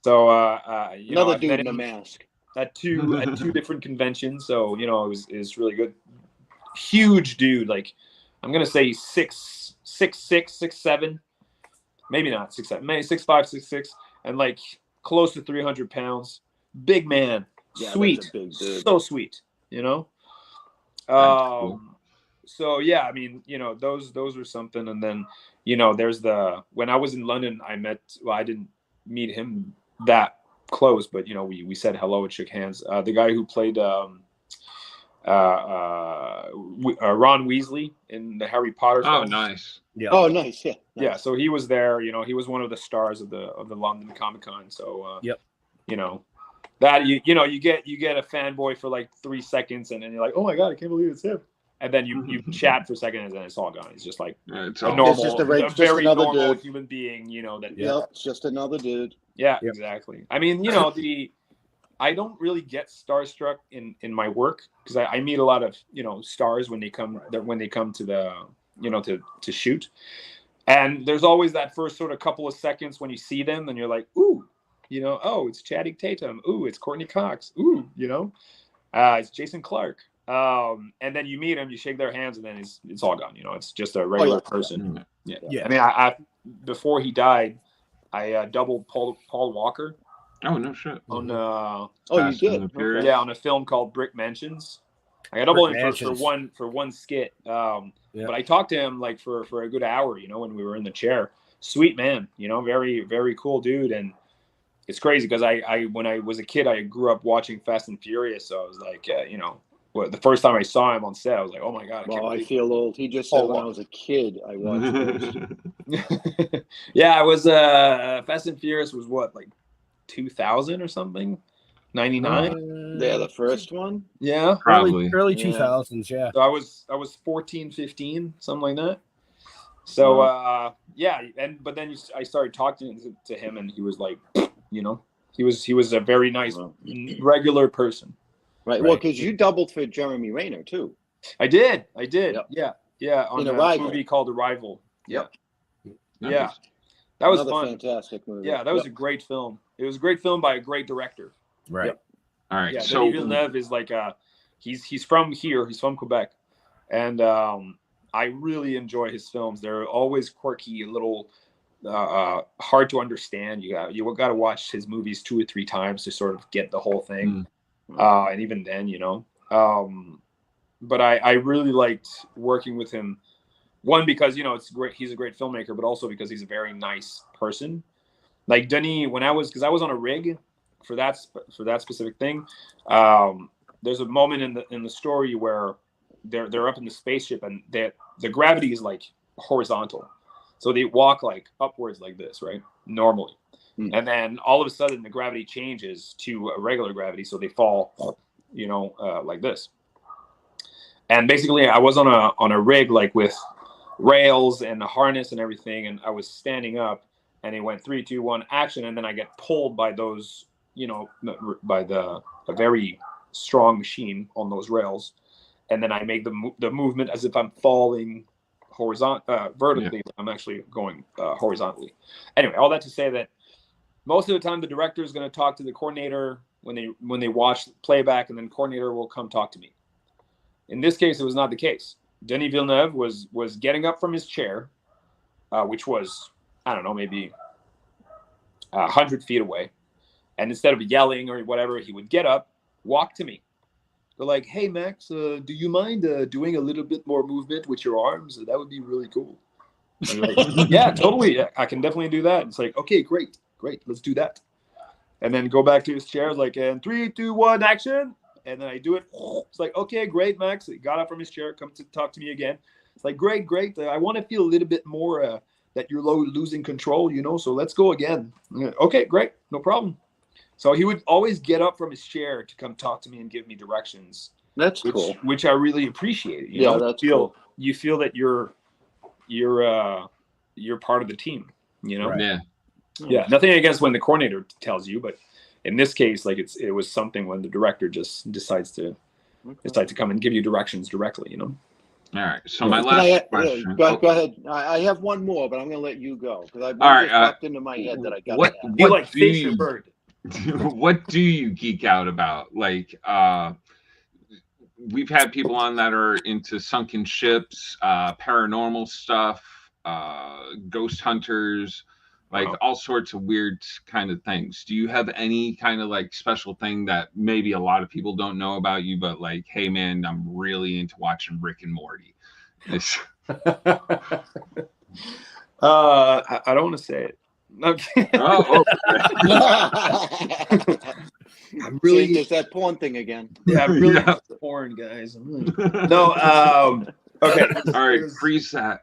So Another dude in a mask. at two different conventions. So, you know, it was really good. Huge dude, like I'm gonna say 6'6", 6'7", maybe not 6'7", maybe 6'5", 6'6", and like close to 300 pounds. Big man, Yeah, sweet, that's a big dude. so sweet, you know. Cool. So yeah, I mean, you know, those were something. And then, you know, there's when I was in London, I didn't meet him that close, but you know, we said hello and shook hands. The guy who played Ron Weasley in the Harry Potter Oh, films. nice. Yeah. Oh, nice. Yeah. Yeah, so he was there. You know, he was one of the stars of the London Comic Con. So Yep. You know, that you get a fanboy for like 3 seconds, and then you're like, oh my God, I can't believe it's him. And then you chat for a second, and then it's all gone. It's just like It's a all normal, It's just just very another normal dude. human being. You know that. Yep. It's just another dude. Yeah, Yep. exactly. I mean, you know, I don't really get starstruck in my work because I meet a lot of, you know, stars when they come to the, you know, to shoot. And there's always that first sort of couple of seconds when you see them and you're like, ooh, you know, oh, it's Channing Tatum. Ooh, it's Courtney Cox. Ooh, you know, it's Jason Clarke. And then you meet him, you shake their hands, and then it's all gone. You know, it's just a regular person. Yeah. Yeah. I mean, I before he died, I doubled Paul Walker. Oh, no shit. On Oh, you Fast did? and the Furious. Okay. yeah, on a film called Brick Mansions. I got doubled Brick him for Mansions. one skit. Yeah. But I talked to him like for a good hour, you know, when we were in the chair. Sweet man, you know, very, very cool dude. And it's crazy because I when I was a kid, I grew up watching Fast and Furious. So I was like, you know, the first time I saw him on set, I was like, oh my God. Well, I feel old. He just said when I was a kid, I watched those. Yeah, I was Fast and Furious was what, like 2000 or something? 99? Yeah, the first one. Yeah. Probably. Early Yeah. 2000s, yeah. So I was 14, 15, something like that. So yeah, but then I started talking to him, and he was like, you know, he was a very nice, regular person. Right. Well, because you doubled for Jeremy Renner too. I did. Yep. Yeah. On In a Arrival. movie called Arrival. Yep. Yeah. That was Another fun. fantastic movie. Yeah, that was a great film. It was a great film by a great director. Right. Yep. All right. Yeah, So Denis Villeneuve is like he's from here. He's from Quebec, and I really enjoy his films. They're always quirky, a little hard to understand. You got to watch his movies 2 or 3 times to sort of get the whole thing. And even then, you know. But I really liked working with him. One, because, you know, it's great. He's a great filmmaker, but also because he's a very nice person. Like Denis, because I was on a rig for that specific thing. There's a moment in the story where they're up in the spaceship, and the gravity is like horizontal, so they walk like upwards like this, right? Normally, And then all of a sudden the gravity changes to a regular gravity, so they fall, like this. And basically, I was on a rig like with rails and a harness and everything, and I was standing up, and it went 3, 2, 1, action, and then I get pulled by those, by a very strong machine on those rails, and then I make the movement as if I'm falling vertically. Yeah. I'm actually going horizontally. Anyway, all that to say that most of the time the director is going to talk to the coordinator when they watch playback, and then coordinator will come talk to me. In this case, it was not the case. Denis Villeneuve was getting up from his chair, which was, I don't know, maybe 100 feet away. And instead of yelling or whatever, he would get up, walk to me. They're like, "Hey, Max, do you mind doing a little bit more movement with your arms? That would be really cool." I'm like, "Yeah, totally. Yeah, I can definitely do that." It's like, "Okay, great. Let's do that." And then go back to his chair, like, and 3, 2, 1, action. And then I do it. It's like, "Okay, great, Max." He got up from his chair, come to talk to me again. It's like, great. I want to feel a little bit more that you're losing control, so let's go again. Okay, great. No problem. So he would always get up from his chair to come talk to me and give me directions. That's cool. Which I really appreciate. That's cool. You feel that you're part of the team, Right. Yeah. Yeah. Nothing against when the coordinator tells you, but in this case, like it was something when the director just decides to come and give you directions directly, All right. So my last question. Go ahead. I have one more, but I'm going to let you go because I've just popped into my head that I got. What you like, fish or bird? What do you geek out about? Like, we've had people on that are into sunken ships, paranormal stuff, ghost hunters, like all sorts of weird kind of things. Do you have any kind of like special thing that maybe a lot of people don't know about you, but like, hey man, I'm really into watching Rick and Morty? I don't want to say it. Okay. I'm really there's that porn thing again. Yeah, I'm really porn, guys. No, okay. All right, freeze that.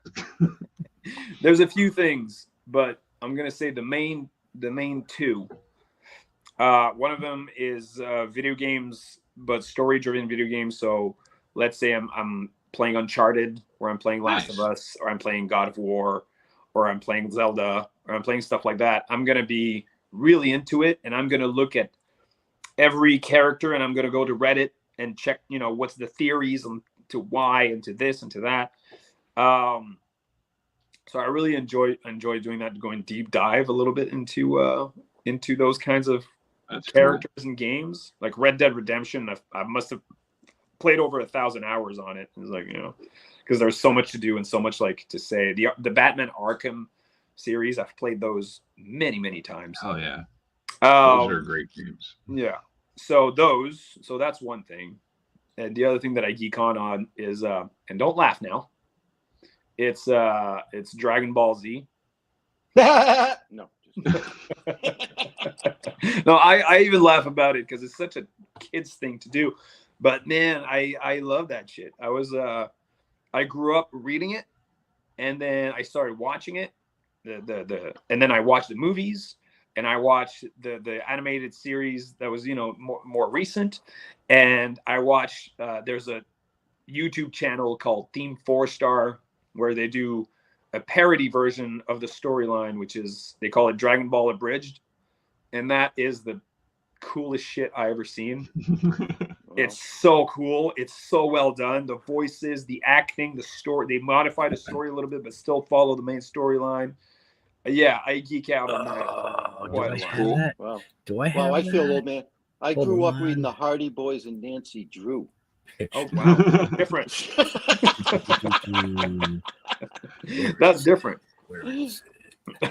There's a few things, but I'm gonna say the main two. One of them is video games, but story-driven video games. So let's say I'm playing Uncharted, or I'm playing Last of Us, or I'm playing God of War, or I'm playing Zelda, or I'm playing stuff like that. I'm going to be really into it, and I'm going to look at every character, and I'm going to go to Reddit and check, what's the theories to why and to this and to that. So I really enjoy doing that, going deep dive a little bit into those kinds of characters and games. Like Red Dead Redemption, I must have played over 1,000 hours on it. It's like, because there's so much to do and so much like to say. The Batman Arkham series, I've played those many times. Oh yeah, those are great games. Yeah, so that's one thing. And the other thing that I geek on is and don't laugh now, it's Dragon Ball Z. No. No, I even laugh about it because it's such a kid's thing to do. But man, I love that shit. I grew up reading it, and then I started watching it. And then I watched the movies, and I watched the animated series that was more recent, and I watched there's a YouTube channel called Team 4-Star where they do a parody version of the storyline, which is they call it Dragon Ball Abridged, and that is the coolest shit I ever seen. It's so cool. It's so well done. The voices, the acting, the story. They modify the story a little bit, but still follow the main storyline. Yeah, I geek out on that. Do I have that? Wow. Do I have I feel old, man. I grew up reading the Hardy Boys and Nancy Drew. Oh, wow. Different. That's different. Where is it?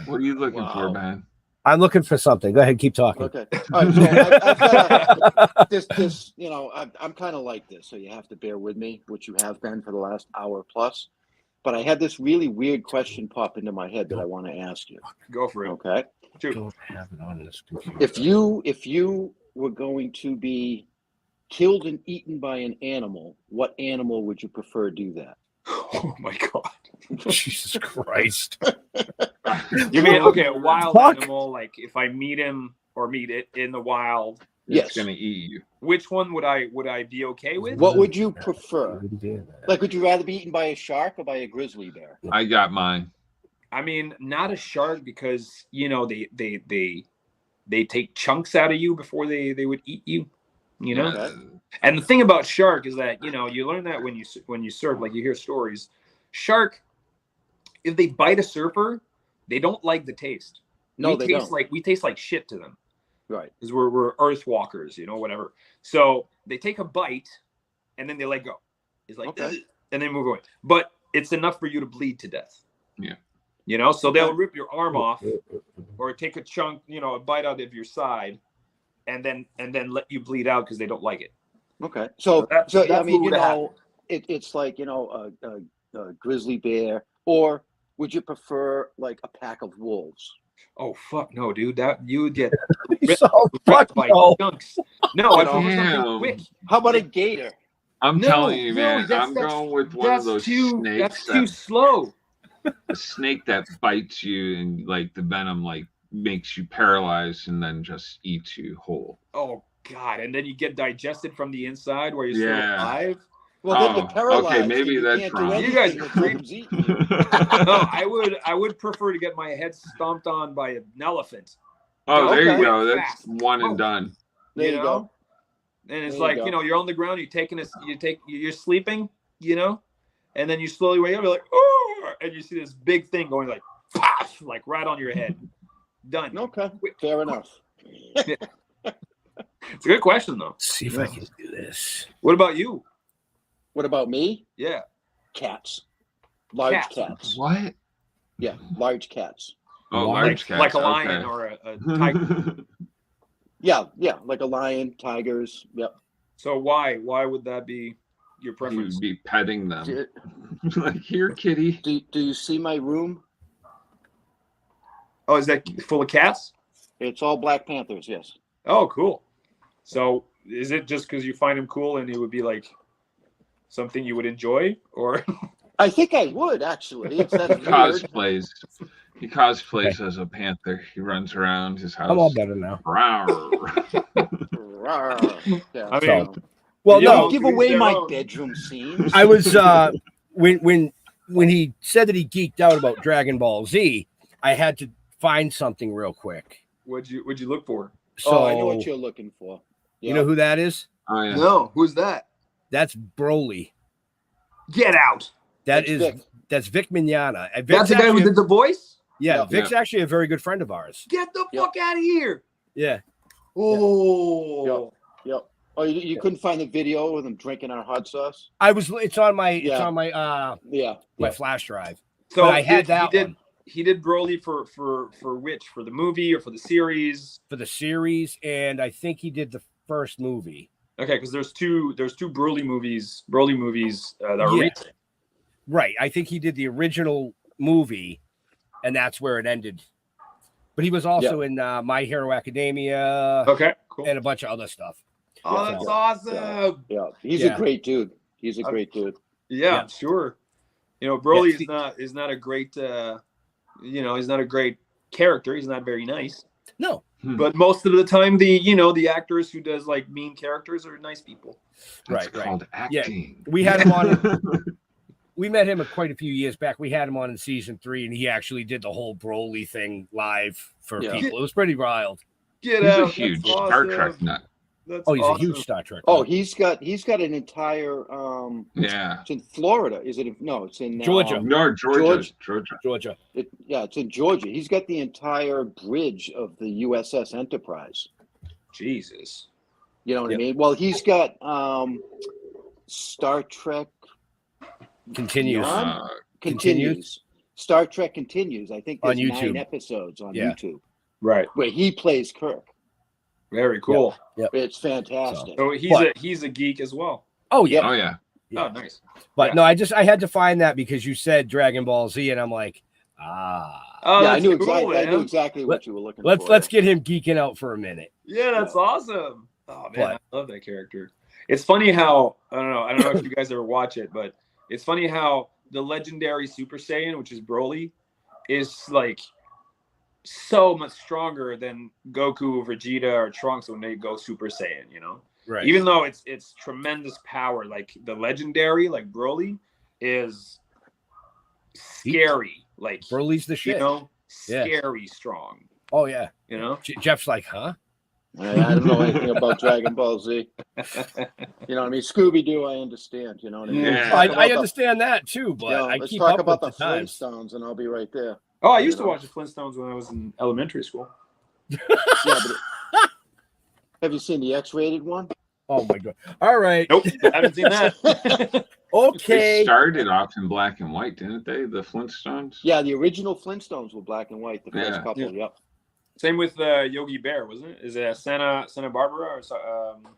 What are you looking for, man? I'm looking for something. Go ahead, keep talking. Okay. All right. So I've got this. I'm kind of like this, so you have to bear with me, which you have been for the last hour plus. But I had this really weird question pop into my head that I want to ask you. Go for it. Okay. I don't have it on this computer. If you were going to be killed and eaten by an animal, what animal would you prefer do that? Oh my God. Jesus Christ. You mean a wild Fuck. animal? Like if I meet him or meet it in the wild, Yes. It's gonna eat you. which one would I be okay with? What would you prefer? Like, would you rather be eaten by a shark or by a grizzly bear? I got mine. I mean, not a shark because they take chunks out of you before they would eat you. You know. Yeah. And the thing about shark is that you learn that when you surf, like you hear stories. Shark, if they bite a surfer, they don't like the taste. No, they don't. We taste like shit to them. Right. Because we're earth walkers, whatever. So they take a bite and then they let go. It's like, Okay. and they move away. But it's enough for you to bleed to death. Yeah. So they'll rip your arm off or take a chunk, a bite out of your side and then let you bleed out because they don't like it. Okay. So that's I mean, what would happen. it's like, a grizzly bear, or would you prefer like a pack of wolves? Oh fuck no, dude! That you would get So fuck by no. chunks. No, I prefer Damn. something quick. How about a gator? I'm telling you, man. that's- I'm going with one of those snakes. That's too slow. A snake that bites you and like the venom like makes you paralyzed and then just eats you whole. Oh god! And then you get digested from the inside where you're still Yeah. alive. Well, then Oh, you're paralyzed. okay, maybe and you that's can't wrong. do You guys anything are until it's eaten you. No, I would prefer to get my head stomped on by an elephant. Oh, there Okay. you go. That's Fast. one and done. There you go. And it's There like, you go. you're on the ground, you're sleeping, and then you slowly wake up, you're like, oh, and you see this big thing going like, paf, like right on your head. Done. Okay, fair enough. It's a good question though. See if I can do this. What about you? What about me? Yeah. Cats. Large Cats. cats. What? Yeah, large cats. Oh, large cats. Like a lion okay. or a tiger. Yeah, like a lion, tigers. Yep. So why would that be your You preference? would be petting them. Do, Like, here, kitty. do you see my room? Oh, is that full of cats? It's all Black Panthers, yes. Oh, cool. So is it just because you find him cool and it would be like something you would enjoy, or? I think I would, actually. That's weird. Cosplays. He cosplays as a panther. He runs around his house. I'm all better now. Rawr. Yeah, I mean, so- Well, Yeah, no, don't give away their my own. bedroom scenes. I was when he said that he geeked out about Dragon Ball Z, I had to find something real quick. What'd you look for? So I know what you're looking for. you know who that is? Oh, yeah. No, who's that? That's Broly. Get out. That's Vic. Vic Mignogna. And That's Vic's the guy who actually- did the voice? Yeah, Yeah. Vic's actually a very good friend of ours. Get the Yep. fuck out of here. Yeah. Oh. Yep. Oh, you couldn't find the video with him drinking our hot sauce? It's on my Yeah. Yeah. my flash drive. So But I had that one. He did Broly for which? For the movie or for the series? For the series, and I think he did the first movie. Okay, because there's two Broly movies that are Yeah. recent. Right. I think he did the original movie, and that's where it ended. But he was also in My Hero Academia Okay, cool. and a bunch of other stuff. Oh, Yeah. that's awesome. Yeah. He's Yeah. a great dude. He's a great dude. Yeah, Yeah. I'm sure. Broly Yeah, is not a great he's not a great character. He's not very nice. No. But most of the time the actors who does like mean characters are nice people. That's Right. called acting. We had him on. We met him quite a few years back. We had him on in season 3, and he actually did the whole Broly thing live for Yeah. people. It was pretty wild. Get He's out. a That's huge Star awesome. Trek nut. That's Oh, he's awesome. a huge Star Trek. Oh, fan. he's got an entire Yeah. it's in Florida. Is it? No, it's in Georgia. No, Georgia. Georgia. It's in Georgia. He's got the entire bridge of the USS Enterprise. Jesus. You know what Yep. I mean? Well, he's got Star Trek Continues. Beyond? Continues. Star Trek Continues. I think On there's YouTube. 9 episodes on Yeah. YouTube Right. where he plays Kirk. Very cool. It's fantastic. So But- he's a geek as well. Oh yeah. Oh, yeah. Yeah. Oh, nice. But Yeah. no, I had to find that because you said Dragon Ball Z, and I'm like, Oh, Yeah, I that's knew cool, exactly. I man. knew exactly what you were looking let's for. get him geeking out for a minute. Yeah, that's awesome. Oh man, But- I love that character. It's funny how I don't know if you guys ever watch it, but it's funny how the legendary Super Saiyan, which is Broly, is like so much stronger than Goku, Vegeta, or Trunks when they go Super Saiyan, you know? Right. Even though it's tremendous power, like the legendary, like Broly, is scary. Like Broly's the shit. You know, Yeah. scary strong. Oh yeah. You know? Jeff's like, huh? I don't know anything about Dragon Ball Z. You know what I mean? Scooby-Doo, I understand. You know what I mean? Yeah. I understand that too, but I let's keep talk up about with the times. Flintstones, and I'll be right there. Oh, I used to watch the Flintstones when I was in elementary school. Yeah, but have you seen the X-rated one? Oh my god! All right. Nope, haven't seen that. Okay. They started off in black and white, didn't they? The Flintstones. Yeah, the original Flintstones were black and white. The first Yeah. couple, Yeah. yep. Same with Yogi Bear, wasn't it? Is it Santa Barbara or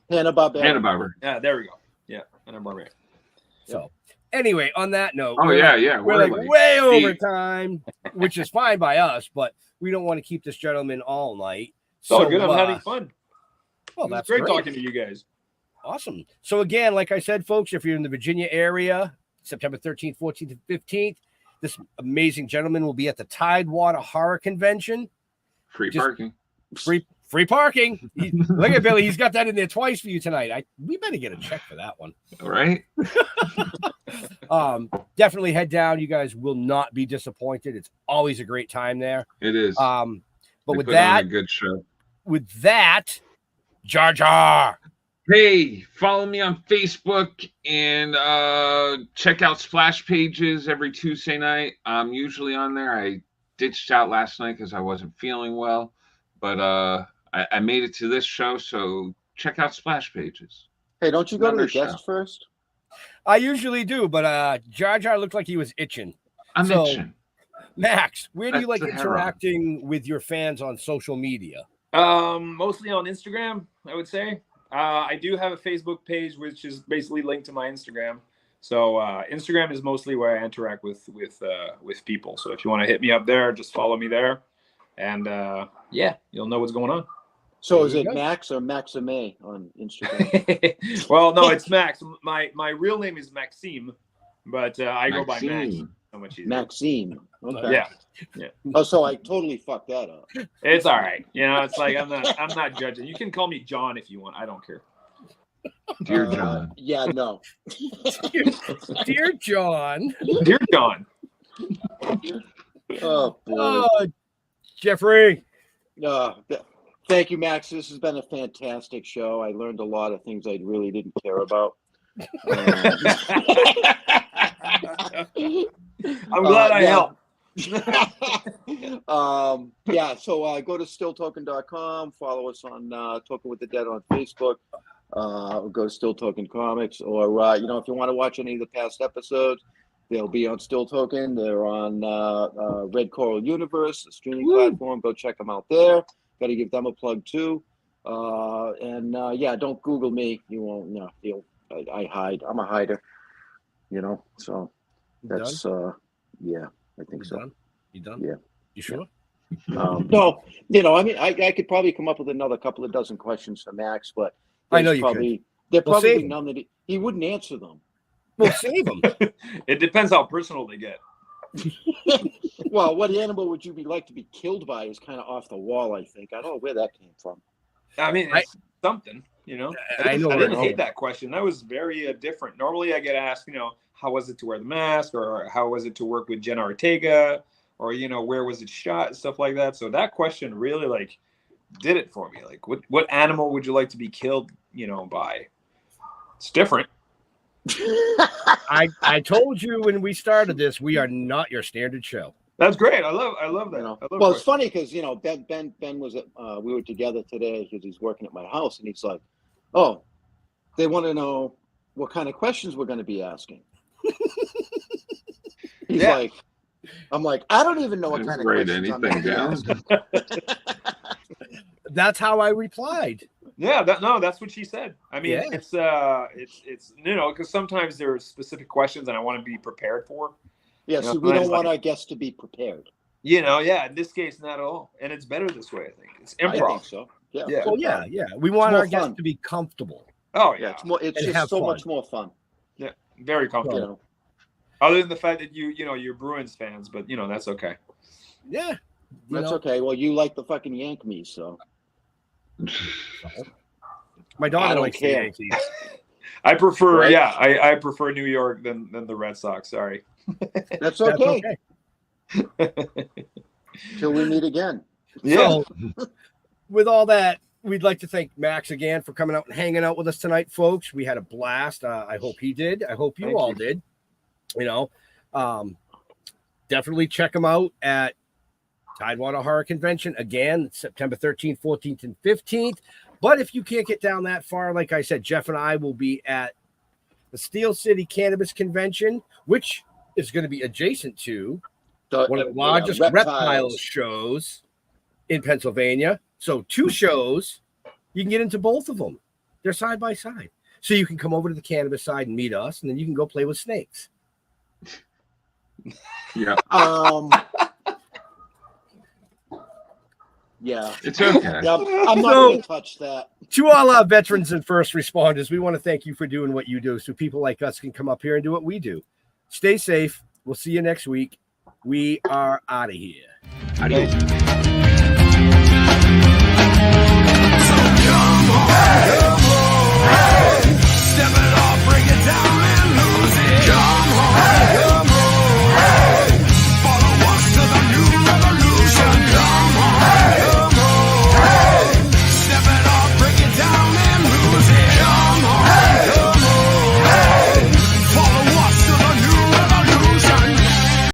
Hanna-Barbera. Hanna-Barbera. Yeah, there we go. Yeah, Santa Barbara. So, anyway, on that note, Oh yeah. we're like way deep. over time, which is fine by us, but we don't want to keep this gentleman all night. It's all good. I'm having fun. Well, It was that's great talking to you guys. Awesome. So again, like I said, folks, if you're in the Virginia area, September 13th, 14th, and 15th, this amazing gentleman will be at the Tidewater Horror Convention. Free parking. Free parking. Look at Billy. He's got that in there twice for you tonight. We better get a check for that one. All right. Definitely head down. You guys will not be disappointed. It's always a great time there. It is. But They with put on that, a good show. Jar Jar. Hey, follow me on Facebook and check out Splash Pages every Tuesday night. I'm usually on there. I ditched out last night because I wasn't feeling well, but I made it to this show, so check out Splash Pages. Hey, don't you go to Another the guest show. first? I usually do, but Jar Jar looked like he was itching. I'm itching. Max, where do you like That's the hero. interacting with your fans on social media? Mostly on Instagram, I would say. I do have a Facebook page, which is basically linked to my Instagram. So Instagram is mostly where I interact with people. So if you want to hit me up there, just follow me there, and yeah, you'll know what's going on. So is it Max or Maxime on Instagram? Well, no, it's Max. My real name is Maxime, but I go by Max. Maxime. So much easier. Maxime. Okay. Yeah. Oh, so I totally fucked that up. It's all right. You know, it's like I'm not judging. You can call me John if you want. I don't care. Dear John. Yeah, no. Dear John. Dear John. Oh boy. Oh, Jeffrey. Thank you, Max. This has been a fantastic show. I learned a lot of things I really didn't care about. I'm glad I helped. Yeah, so go to stilltoken.com, follow us on Token with the Dead on Facebook, go to Still Token Comics, or if you want to watch any of the past episodes, they'll be on Still Token. They're on Red Coral Universe, the streaming platform. Go check them out there. Got to give them a plug too. Don't Google me. You won't know. I hide. I'm a hider. So that's I think so. Done? You done? Yeah. You sure? No, I could probably come up with another couple of dozen questions for Max, but I know you They're We'll probably save 'em. none that he wouldn't answer them. We'll save them. It depends how personal they get. Well, what animal would you be like to be killed by is kind of off the wall, I think. I don't know where that came from. I mean, it's something, I know I where didn't it hate is. that question. That was very different. Normally I get asked, how was it to wear the mask, or how was it to work with Jenna Ortega, or, where was it shot and stuff like that. So that question really did it for me. Like, what animal would you like to be killed, by? It's different. I told you when we started this, we are not your standard show. That's great. I love that. I love Well, it's funny because Ben was we were together today because he's working at my house, and he's like, "Oh, they want to know what kind of questions we're going to be asking." He's like, "I'm like, I don't even know what kind of Write questions I'm anything gonna be down. asking." That's how I replied. Yeah, that's what she said. I mean, Yeah. it's because sometimes there are specific questions and I want to be prepared for. Yeah, so we don't want our guests to be prepared. In this case, not at all. And it's better this way, I think. It's I improv. think so. Yeah. Yeah. Well, yeah. We want more our guests fun. to be comfortable. Oh, Yeah, yeah. it's And just have so fun. much more fun. Yeah, very comfortable. You know. Other than the fact that you're Bruins fans, but that's okay. Yeah. That's okay. Well, you like the fucking Yankees, so. My I daughter don't likes the care. Yankees. I prefer, Right. I prefer New York than the Red Sox. Sorry. That's That's okay. okay. Till we meet again. So, with all that, we'd like to thank Max again for coming out and hanging out with us tonight, folks. We had a blast. I hope he did. I hope you Thank all you. did. Definitely check him out at Tidewater Horror Convention. Again, September 13th, 14th, and 15th. But if you can't get down that far, like I said, Jeff and I will be at the Steel City Cannabis Convention, which is going to be adjacent to one of the largest reptile shows in Pennsylvania. So 2 shows, you can get into both of them. They're side by side. So you can come over to the cannabis side and meet us, and then you can go play with snakes. Yeah. Yeah. It's okay. Yeah, I'm not going to touch that. To all our veterans and first responders, we want to thank you for doing what you do so people like us can come up here and do what we do. Stay safe. We'll see you next week. We are out of here. Adios.